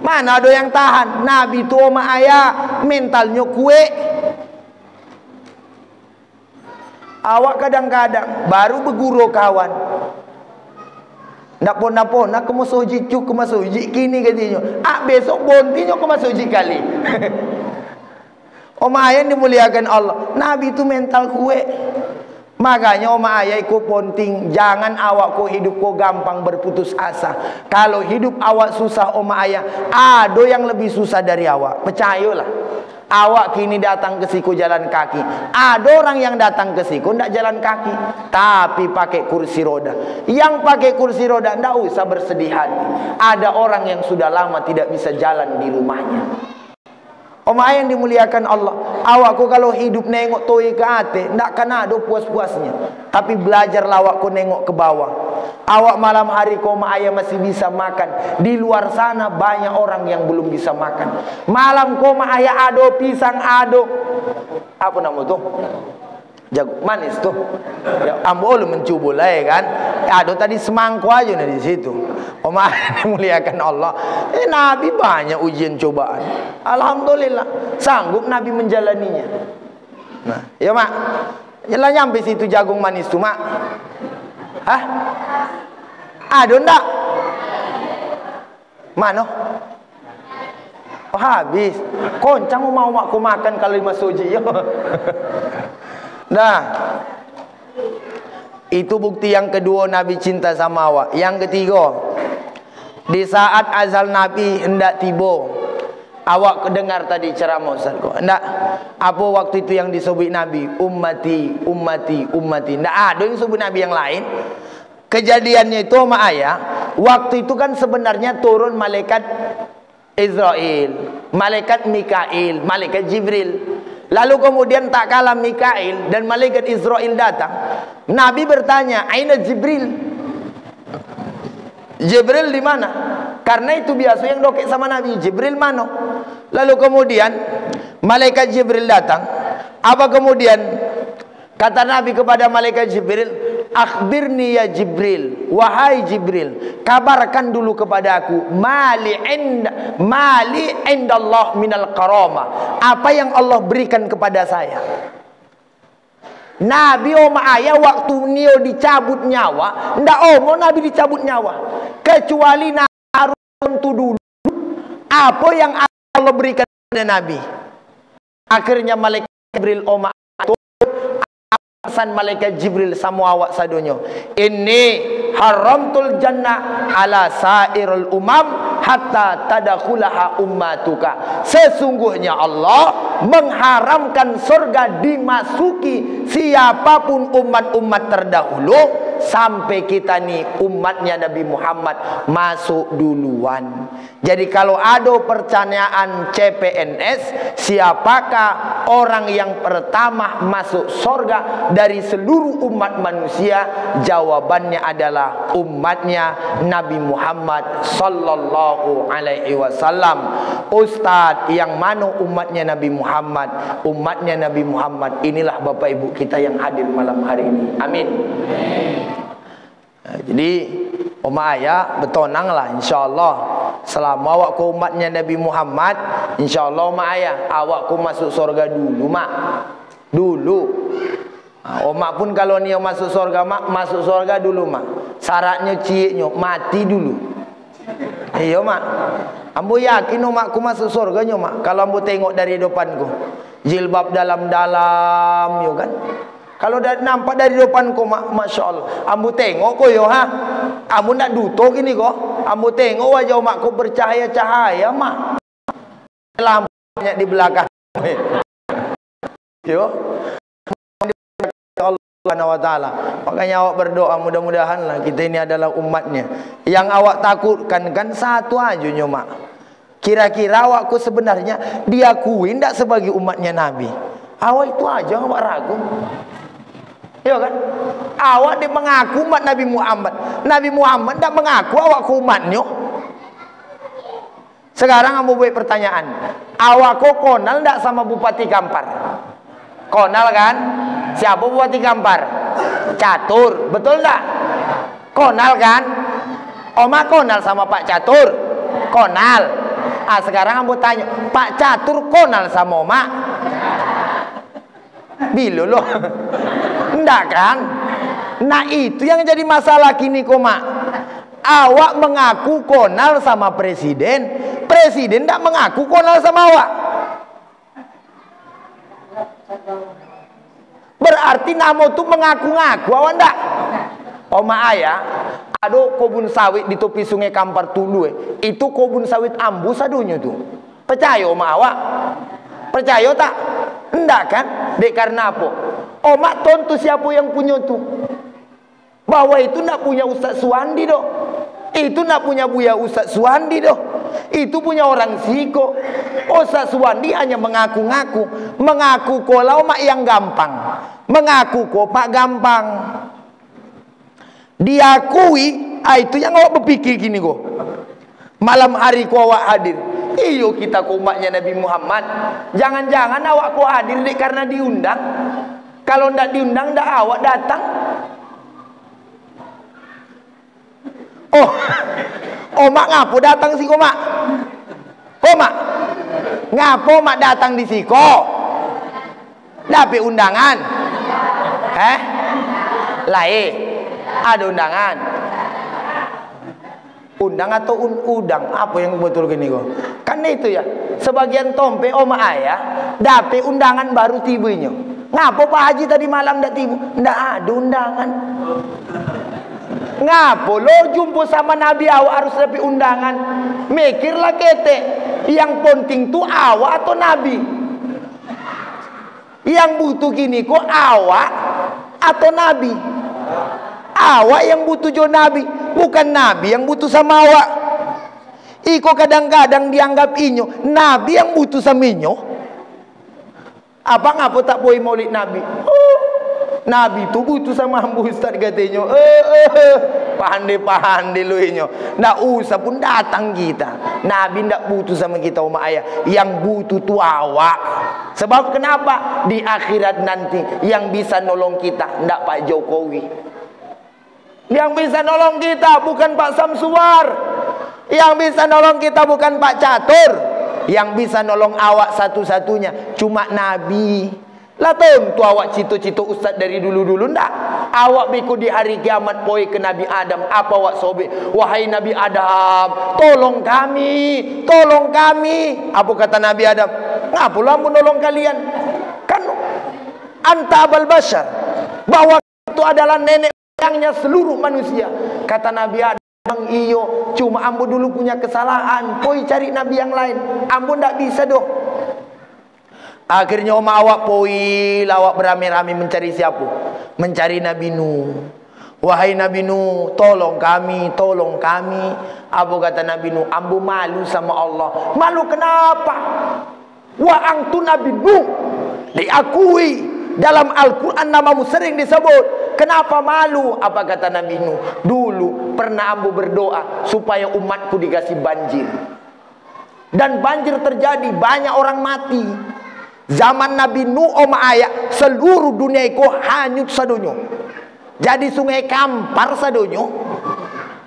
Mana ada yang tahan? Nabi tuh mentalnya kue. Awak kadang-kadang baru berguru kawan. Ndak pona-pona ke masjid cuk ke masjid kini katanya. Besok bontinya ke masjid kali. Ayah dimuliakan Allah. Nabi itu mental kue. Makanya ayah ikut ponting. Jangan awak ko hidup ko gampang berputus asa. Kalau hidup awak susah ayah, ada yang lebih susah dari awak. Percayalah. Awak kini datang ke siku jalan kaki. Ada orang yang datang ke siku tidak jalan kaki, tapi pakai kursi roda. Yang pakai kursi roda tidak usah bersedih hati. Ada orang yang sudah lama tidak bisa jalan di rumahnya. Oma yang dimuliakan Allah, awakku kalau hidup nengok toi ke ate, ndak kena ada puas-puasnya. Tapi belajarlah awakku nengok ke bawah. Awak malam hari koma ayah masih bisa makan. Di luar sana banyak orang yang belum bisa makan. Malam koma ayah ado pisang ado. Apa nama tuh? Jago manis tuh. Ya ambo lu mencubul lah ya kan. Ado tadi semangku aja nih di situ. Oma dimuliakan Allah. Nabi banyak ujian cobaan. Alhamdulillah sanggup Nabi menjalaninya. Nah, ya mak. Jalan nyampe situ jagung manis tuh mak. Hah? Ada ndak? Mana? Oh, habis. Koncang mau aku makan kalau 5 soji ya. Nah, itu bukti yang kedua Nabi cinta sama awak. Yang ketiga, di saat azal Nabi hendak tiba, awak kedengar tadi ceramah Ustaz kok. Hendak apa waktu itu yang disebut Nabi? Ummati, ummati, ummati. Hendak ada yang sebut Nabi yang lain. Kejadiannya itu sama ayah, waktu itu kan sebenarnya turun malaikat Israel, malaikat Mikail, malaikat Jibril. Lalu kemudian tak kalah Mikail dan malaikat Israel datang. Nabi bertanya, "Aina Jibril?" Jibril di mana? Karena itu biasa yang dokek sama Nabi, Jibril mana? Lalu kemudian malaikat Jibril datang. Apa kemudian kata Nabi kepada malaikat Jibril, "Akhbirni ya Jibril, wahai Jibril, kabarkan dulu kepada aku mali indallah minal karamah, apa yang Allah berikan kepada saya." Nabi oma ayah waktu nio dicabut nyawa, ndak omo Nabi dicabut nyawa, kecuali Nabi harus tentu dulu apa yang Allah berikan kepada Nabi. Akhirnya malaikat Jibril oma pesan malaikat Jibril sama awak sadonyo, "Inni haramtul jannah ala sairul umam hatta tadakhulaha ummatuka." Sesungguhnya Allah mengharamkan surga dimasuki siapapun umat-umat terdahulu sampai kita nih umatnya Nabi Muhammad masuk duluan. Jadi kalau ada pertanyaan CPNS, siapakah orang yang pertama masuk surga dari seluruh umat manusia? Jawabannya adalah umatnya Nabi Muhammad sallallahu alaihi wasallam. Ustaz, yang mana umatnya Nabi Muhammad? Umatnya Nabi Muhammad inilah Bapak Ibu kita yang hadir malam hari ini. Amin. Nah, jadi Oma ayah betonanglah insyaallah selama awakku umatnya Nabi Muhammad, insyaallah Oma ayah awakku masuk surga dulu mak. Dulu. Nah, Oma pun kalau dia masuk surga mak, masuk surga dulu mak. Syaratnya cieknya mati dulu. Iya mak. Ambo yakin omakku masuk surganya mak. Kalau ambo tengok dari depanku, jilbab dalam-dalam yo kan. Kalau nampak dari depanku mak, masya Allah. Ambo tengok kok yo ha. Ambo nak duto gini kok. Ambo tengok wajah omakku bercahaya-cahaya mak. Lampu banyak di belakang. Yo. Allah Subhanahu wa taala. Makanya awak berdoa mudah-mudahanlah kita ini adalah umatnya. Yang awak takutkan kan satu aja mak. Kira-kira awakku sebenarnya diakui ndak sebagai umatnya Nabi. Awak itu aja awak ragu. Ya kan? Awak dia mengaku umat Nabi Muhammad. Nabi Muhammad ndak mengaku awakku umatnya. Sekarang ambo buat pertanyaan. Awakku konal ndak sama Bupati Kampar? Konal kan? Siapa Bupati Kampar? Catur, betul enggak? Konal kan? Oma konal sama Pak Catur? Konal. Ah sekarang ambo tanya, Pak Catur konal sama Oma? Bilo loh. Enggak kan? Nah itu yang jadi masalah kini koma. Awak mengaku konal sama presiden, presiden enggak mengaku konal sama awak. Berarti namo tuh mengaku-ngaku awak ndak? Oma ayah, ada kebun sawit di tepi sungai Kampar Tulu. Itu kebun sawit ambu sadunya tuh. Percaya oma awak? Percaya tak? Enggak kan? Dek karena apa? Omak tontu siapa yang punya tu. Bahwa itu nak punya Ustaz Suwandi doh. Itu nak punya Buya Ustaz Suwandi doh. Itu punya orang Siko. Ustaz Suwandi hanya mengaku-ngaku. Mengaku kolau mak yang gampang. Mengaku kok pak gampang. Diakui, itu yang awak berpikir gini kok. Malam hari kau awak hadir. Iyo kita kau umatnya Nabi Muhammad. Jangan-jangan awak kau hadir dek karena diundang. Kalau ndak diundang ndak awak datang. Oh mak ngapo datang sih kau mak? Kau mak ngapo mak datang di siko? Dapat undangan? Ada undangan. Undang atau udang? Apa yang betul gini kok? Kan itu ya. Sebagian tompe oma ayah dapat undangan baru tibunya. Ngapo Pak Haji tadi malam ndak tibu? Ndak ada undangan. Ngapo lo jumpa sama Nabi awak harus dapat undangan? Mikirlah kete. Yang penting tu awak atau Nabi? Yang butuh gini kok awak atau Nabi? Awak yang butuh jo Nabi, bukan Nabi yang butuh sama awak. Iko kadang-kadang dianggap inyo Nabi yang butuh sama inyo. Apa ngapo tak boleh maulid Nabi? Nabi tu butuh sama ambu Ustaz katanya. Pandai-pandai lu inyo. Ndak usah pun datang kita. Nabi ndak butuh sama kita umat ayah. Yang butuh tu awak. Sebab kenapa? Di akhirat nanti yang bisa nolong kita ndak Pak Jokowi. Yang bisa nolong kita bukan Pak Samsuar. Yang bisa nolong kita bukan Pak Catur. Yang bisa nolong awak satu-satunya cuma Nabi. Lah tentu awak cito-cito Ustaz dari dulu-dulu ndak. Awak biku di hari kiamat poi ke Nabi Adam. Apa awak sobek? Wahai Nabi Adam, tolong kami, tolong kami. Apa kata Nabi Adam? Ngapalah menolong kalian? Kan anta abal bashar. Bahwa itu adalah nenek moyangnya seluruh manusia. Kata Nabi Adam, iyo, cuma ambo dulu punya kesalahan. Poi cari Nabi yang lain. Ambo ndak bisa doh. Akhirnya oma awak poi lawak beramai-ramai mencari siapa? Mencari Nabi Nuh. Wahai Nabi Nuh, tolong kami, tolong kami. Apa kata Nabi Nuh? Ambo malu sama Allah. Malu kenapa? Wa angtu Nabi Nuh. Diakui dalam Al-Quran namamu sering disebut. Kenapa malu? Apa kata Nabi Nuh? Dulu pernah ambo berdoa supaya umatku dikasih banjir. Dan banjir terjadi, banyak orang mati. Zaman Nabi Nuh oma ayah seluruh dunia itu hanyut sadonyo. Jadi sungai Kampar sadonyo.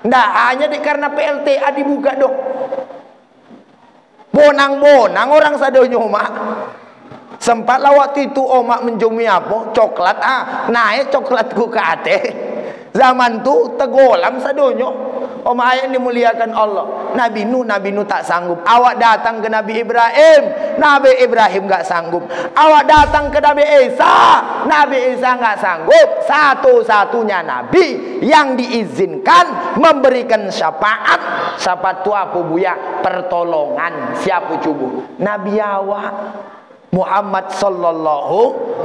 Ndak hanya karena PLTA dibuka doh. Bonang-bonang orang sadonyo mak. Sempatlah waktu itu omak menjumi apa? Coklat naik coklatku ke ate. Zaman tu tegolam sadonyo. Omak ayah dimuliakan Allah. Nabi Nuh tak sanggup. Awak datang ke Nabi Ibrahim, Nabi Ibrahim gak sanggup. Awak datang ke Nabi Isa, Nabi Isa gak sanggup. Satu-satunya Nabi yang diizinkan memberikan syafaat. Syafaat itu apa buya? Pertolongan. Siapa cubu? Nabi awak Muhammad sallallahu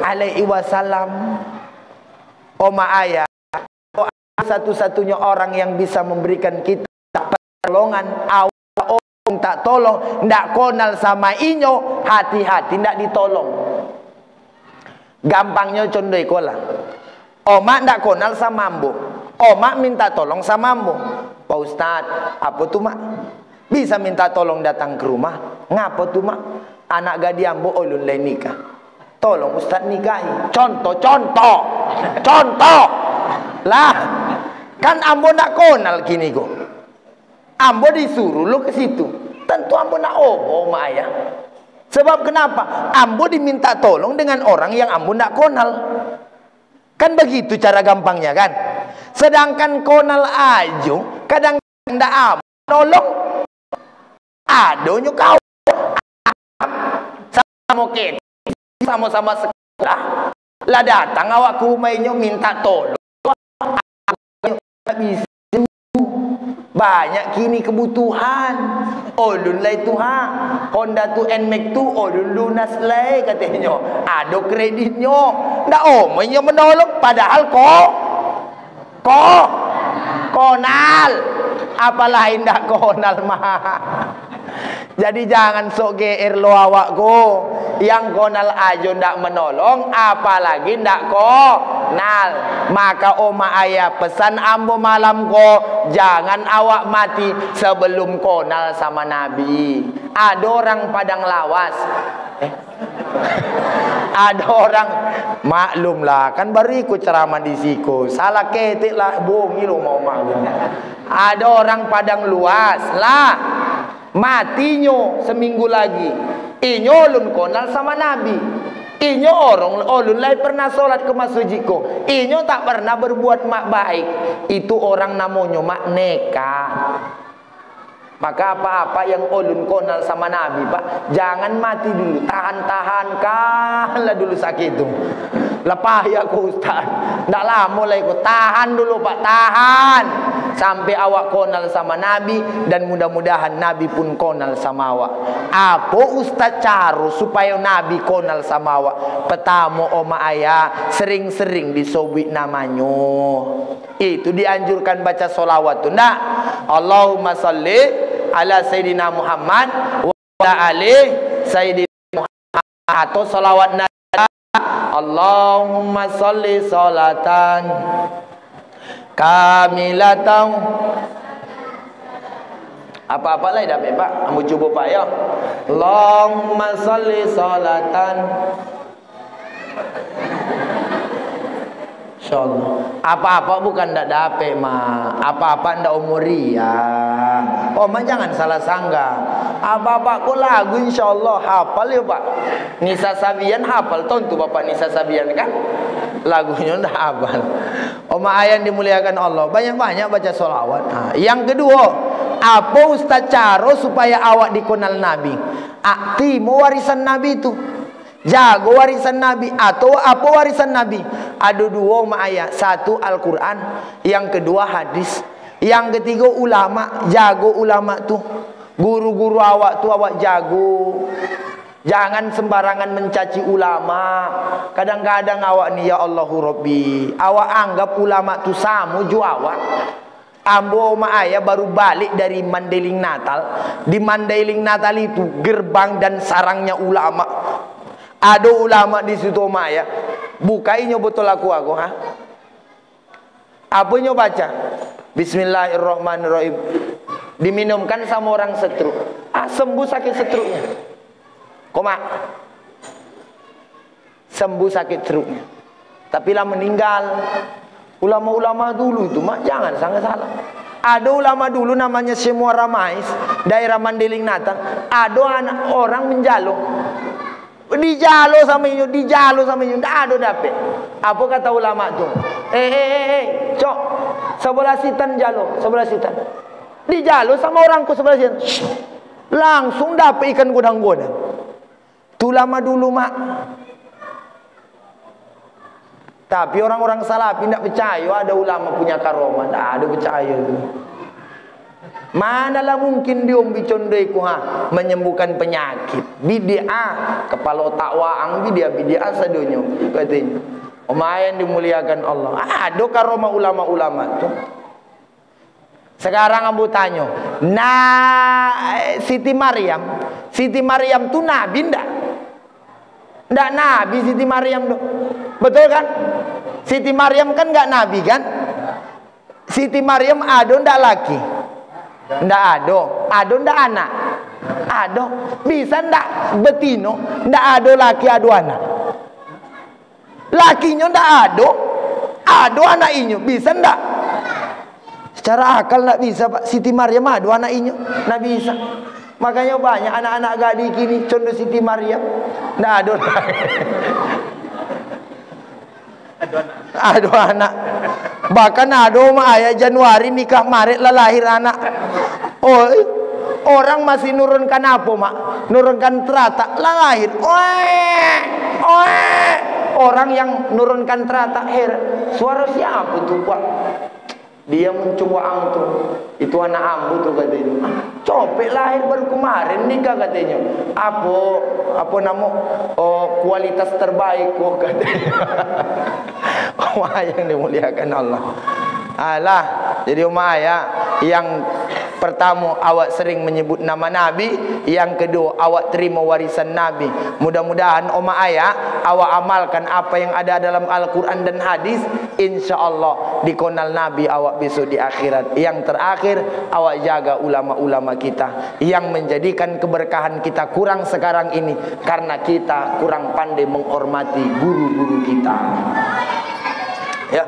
alaihi wasallam. Omak ayah satu-satunya orang yang bisa memberikan kita pertolongan. Awak orang tak tolong, ndak konal sama inyo, hati-hati ndak ditolong. Gampangnya contoh ikolah. Omak ndak konal sama ambo. Omak minta tolong sama ambo. Pak Ustaz, apa tuh mak? Bisa minta tolong datang ke rumah. Ngapa tuh mak? Anak gadis ambo ulun lain nikah. Tolong Ustaz nikahi. Contoh. Lah, kan ambo nak konal kini kok. Ambo disuruh lo ke situ. Tentu ambo nak obo mak ayah. Sebab kenapa? Ambo diminta tolong dengan orang yang ambo nak konal. Kan begitu cara gampangnya kan. Sedangkan konal ajo kadang ndak ambo nolong. Adonyo kau sama-sama sekolah. Lah datang awak ke rumah inyo minta tolong. Bisa Banyak kini kebutuhan. Ulun lai tu ha. Honda tu NMAX tu ulun lunas lai katanya. Ada kreditnya. Ndak omanya menolong padahal konal. Apalah indah konal mah. Jadi jangan sok GR lo awakku. Yang konal aja ndak menolong, apalagi ndak konal. Maka oma ayah pesan ambo malam ko, jangan awak mati sebelum konal sama Nabi. Ada orang Padang Lawas. Ada orang, maklum lah, kan baru ikut ceramah di siku. Salah ketik lah, bongi lo mau maklum. Ada orang Padang Luas lah, matinya seminggu lagi. Inyo ulun konal sama Nabi. Inyo orang ulun lai pernah solat ke masjid ko. Inyo tak pernah berbuat mak baik. Itu orang namanya mak nekat. Maka apa-apa yang ulun konal sama Nabi, Pak, jangan mati dulu. Tahan-tahan lah dulu sakit itu. Lepas ya ku Ustaz. Ndak lama lagi ku. Tahan dulu Pak, tahan. Sampai awak konal sama Nabi. Dan mudah-mudahan Nabi pun konal sama awak. Apa Ustaz cara supaya Nabi konal sama awak? Pertama oma ayah sering-sering disobik namanya. Itu dianjurkan baca solawat tu. Ndak? Allahumma salli ala Sayyidina Muhammad wa ala ali Sayyidina Muhammad. Atau salawat Nabi, Allahumma salli salatan kamilatan. Apa-apa lah dah Pak. Ambo cuba Pak ya. Allahumma salli salatan. Insyaallah. Apa-apa bukan ndak dapat mah. Apa-apa ndak umuria. Oh mah jangan salah sangka. Apa-apa kok lagu insyaallah hafal ya Pak. Nisa Sabian hafal tentu Bapak Nisa Sabian kan? Lagunya ndak hafal. Oma ayah dimuliakan Allah, banyak-banyak baca sholawat. Nah, yang kedua, apa Ustaz cara supaya awak dikenal Nabi? Aktimu warisan Nabi itu. Jago warisan Nabi. Atau apa warisan Nabi? Ada dua oma ayah. Satu Al-Quran, yang kedua hadis, yang ketiga ulama. Jago ulama tuh. Guru-guru awak tuh awak jago. Jangan sembarangan mencaci ulama. Kadang-kadang awak ni ya Allahu Rabbi, awak anggap ulama tu sama ju awak. Ambo ma ayah baru balik dari Mandailing Natal. Di Mandailing Natal itu gerbang dan sarangnya ulama. Ada ulama di situ ma ayah. Bukainya betul aku ha. Apa nyo baca? Bismillahirrahmanirrahim. Diminumkan sama orang setruk. Sembuh sakit setruknya. Koma sembuh sakit seruknya. Tapi lah meninggal. Ulama-ulama dulu itu mak jangan sangat salah. Ada ulama dulu namanya Semua Ramais, daerah Mandailing Natal. Ada anak orang menjalo. Dijalo sama ini, ndak ada dapet. Apa kata ulama tu? Cok, sebelah sitan jalo, sebelah sitan. Dijalo sama orangku sebelah sitan. Langsung dapet ikan godang-godang. Itu lama dulu mak. Tapi orang-orang salafi tidak percaya ada ulama punya karomah. Tidak ada percaya itu. Manalah mungkin dia bicondaiku menyembuhkan penyakit. Bid'ah kepala otak waang bid'ah sadonya katanya. Omayan dimuliakan Allah. Ada karomah ulama-ulama tu. Sekarang ambo tanya, Siti Maryam tu nabi ndak? Ndak nabi Siti Maryam tu. Betul kan? Siti Maryam kan nggak nabi kan? Siti Maryam ada ndak laki? Ndak ada. Ada ndak anak? Ada. Bisa ndak betino? Ndak ada laki, ada anak. Lakinya ndak ada. Ada anak inyo. Bisa ndak? Secara akal ndak bisa Pak. Siti Maryam ada anak inyo. Ndak bisa. Makanya banyak anak-anak gadis kini condong Siti Maryam. Ndak ada lagi. Ada anak. Bahkan ada ayah Januari nikah Maret lah lahir anak. Oh, orang masih nurunkan apa mak? Nurunkan teratak lah lahir. Orang yang nurunkan teratak heran. Suara siapa tuh Pak? Dia mencuang tuh. Itu anak ambu tuh katanya. Copet lahir baru kemarin nikah katanya. Apa nama kualitas terbaik kok katanya. Wah, yang dimuliakan Allah. Alah, jadi Ayah yang pertama awak sering menyebut nama Nabi, yang kedua awak terima warisan Nabi. Mudah-mudahan Ayah awak amalkan apa yang ada dalam Al-Quran dan hadis, insya-Allah dikenal Nabi awak besok di akhirat. Yang terakhir, awak jaga ulama-ulama kita yang menjadikan keberkahan kita kurang sekarang ini karena kita kurang pandai menghormati guru-guru kita. Ya.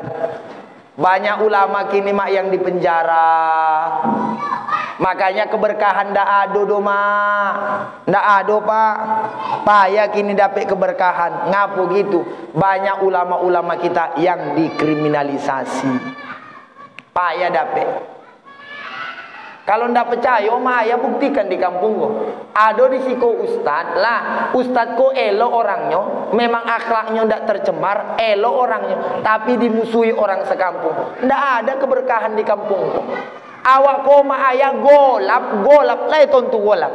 Banyak ulama kini mak yang dipenjara. Makanya keberkahan ndak ado do mak. Ndak ado pak. Payah kini dapat keberkahan. Ngapu gitu? Banyak ulama-ulama kita yang dikriminalisasi. Payah dapat. Kalau ndak percaya, Ayah buktikan di kampung ko. Ada di siko ustad lah. Ustad ko elo orangnya, memang akhlaknya ndak tercemar, elo orangnya, tapi dimusuhi orang sekampung. Ndak ada keberkahan di kampung ko. Awak ko Ayah golap lah tontu golap.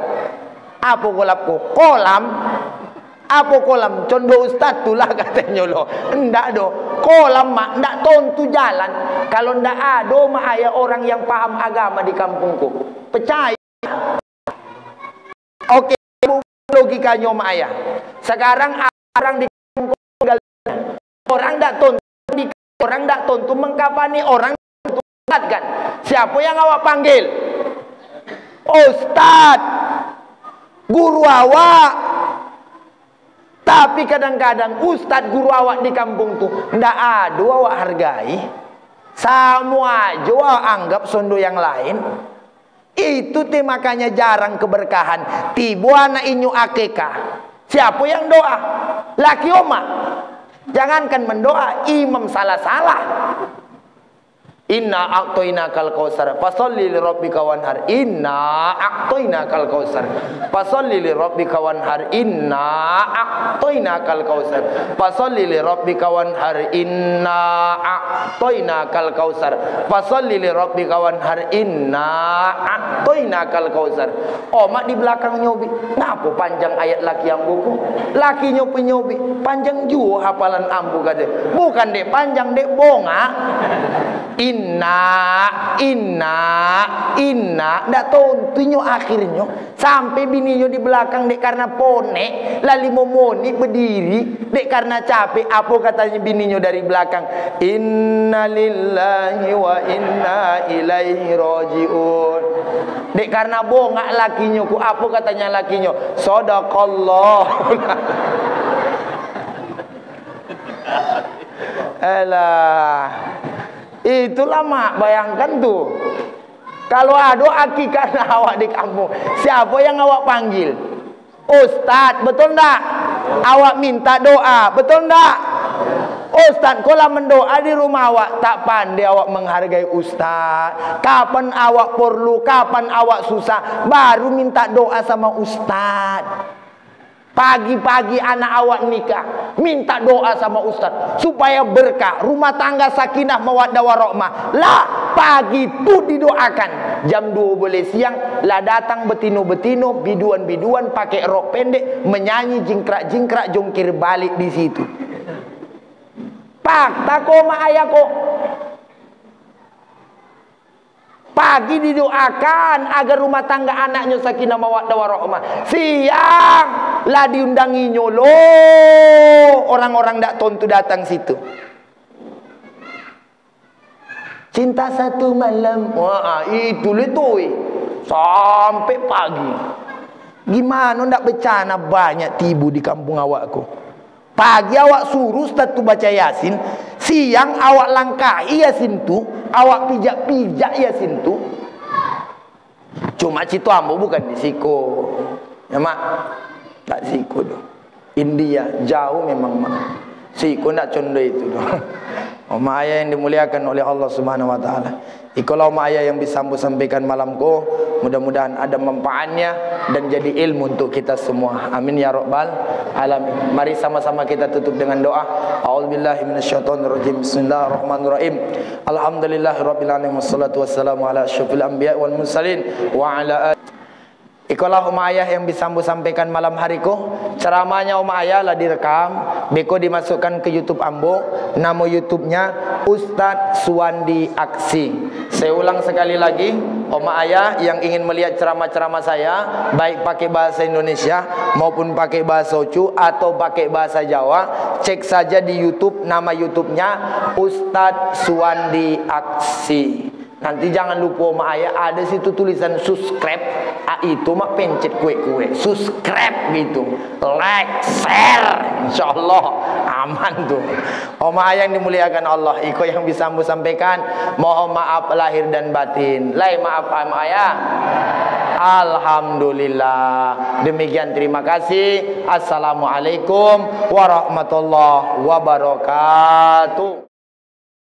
Apa golap ko? Kolam. Apa kolam? Condo ustad tu lah katanya lo. Ndak do. Kolam mak ndak tontu jalan. Kalau ndak ada Ayah orang yang paham agama di kampungku. Percaya. Oke, logikanya Ayah. Sekarang orang di kampung orang ndak tontu di orang ndak tontu mengkapani orang ustad kan. Siapa yang awak panggil? Ustad. Guru awak. Tapi kadang-kadang ustad guru awak di kampung tuh ndak ada awak hargai. Semua aja awak anggap sondo yang lain. Itu makanya jarang keberkahan. Tiba anak inyu akekah. Siapa yang doa? Laki oma. Jangankan mendoa, imam salah-salah. Inna a'toinakal kausar fasolli li rabbika wanhar. Inna a'toinakal kausar fasolli li rabbika wanhar. Inna a'toinakal kausar fasolli li rabbika wanhar. Inna a'toinakal kausar fasolli li rabbika wanhar. Inna a'toinakal kausar. Mak di belakang nyobi. Ngapa panjang ayat laki ambu ko? Laki nyobi nyobi. Panjang juga hafalan ambu kata. Bukan dek panjang dek bonga. Inna ndak tontunyo akhirnya sampai bininya di belakang dek karena pone lali momoni berdiri dek karena capek. Apa katanya bininya dari belakang? Inna lillahi wa inna ilaihi rajiun. Dek karena bongak lakinya ku. Apa katanya lakinya? Sadaqallah. Alah. Itulah mak, bayangkan tuh. Kalau ada akikah awak di kampung, siapa yang awak panggil? Ustad, betul enggak? Awak minta doa, betul enggak? Ustad, kalau mendoa di rumah awak, tak pandai awak menghargai ustad. Kapan awak perlu, kapan awak susah, baru minta doa sama ustad. Pagi-pagi anak awak nikah, minta doa sama ustaz supaya berkah, rumah tangga sakinah mawaddah warahmah. Lah, pagi itu didoakan. Jam 2 boleh siang, lah datang betino-betino, biduan-biduan pakai rok pendek, menyanyi jingkrak-jingkrak jongkir balik di situ. Fakta ko mak ayah ko. Pagi didoakan agar rumah tangga anaknya sakinah mawaddah warahmah. Siang lah diundangi nyolo. Orang-orang ndak tontu datang situ. Cinta satu malam. Wah, itu letoi. Sampai pagi. Gimana ndak becana banyak tibu di kampung awakku. Pagi awak suruh ustaz tu baca Yasin, siang awak langkahi Yasin tu, awak pijak-pijak Yasin tu. Cuma situ ambo bukan di Siko. Ya mak, tak Siko doh. India jauh memang mak. Siko ndak condo itu doh. Ayah yang dimuliakan oleh Allah Subhanahu wa taala. Ikalau ayah yang bisa sampaikan malam ko. mudah-mudahan ada manfaatnya dan jadi ilmu untuk kita semua. Amin ya rabbal alamin. Mari sama-sama kita tutup dengan doa. A'udzubillahi minasyaitonirrajim. Bismillahirrahmanirrahim. Alhamdulillahirabbil alamin wassalatu wassalamu ala asyrofil anbiya wal mursalin wa ala Ikolah Uma Ayah yang bisa Ambo sampaikan malam hariku. Ceramahnya Uma Ayah lah direkam, beko dimasukkan ke YouTube Ambo. Nama YouTube-nya Ustadz Suwandi Aksi. Saya ulang sekali lagi, Uma Ayah yang ingin melihat ceramah-ceramah saya, baik pakai bahasa Indonesia maupun pakai bahasa Ucu atau pakai bahasa Jawa, cek saja di YouTube, nama YouTube-nya Ustadz Suwandi Aksi. Nanti jangan lupa Oma Ayah ada situ tulisan subscribe. Itu mah pencet kue-kue subscribe gitu, like, share, insyaallah aman tuh. Oma Ayah yang dimuliakan Allah, iko yang bisa Ambo sampaikan. Mohon maaf lahir dan batin. Lai maaf Oma Ayah. Alhamdulillah. Demikian, terima kasih. Assalamualaikum warahmatullahi wabarakatuh.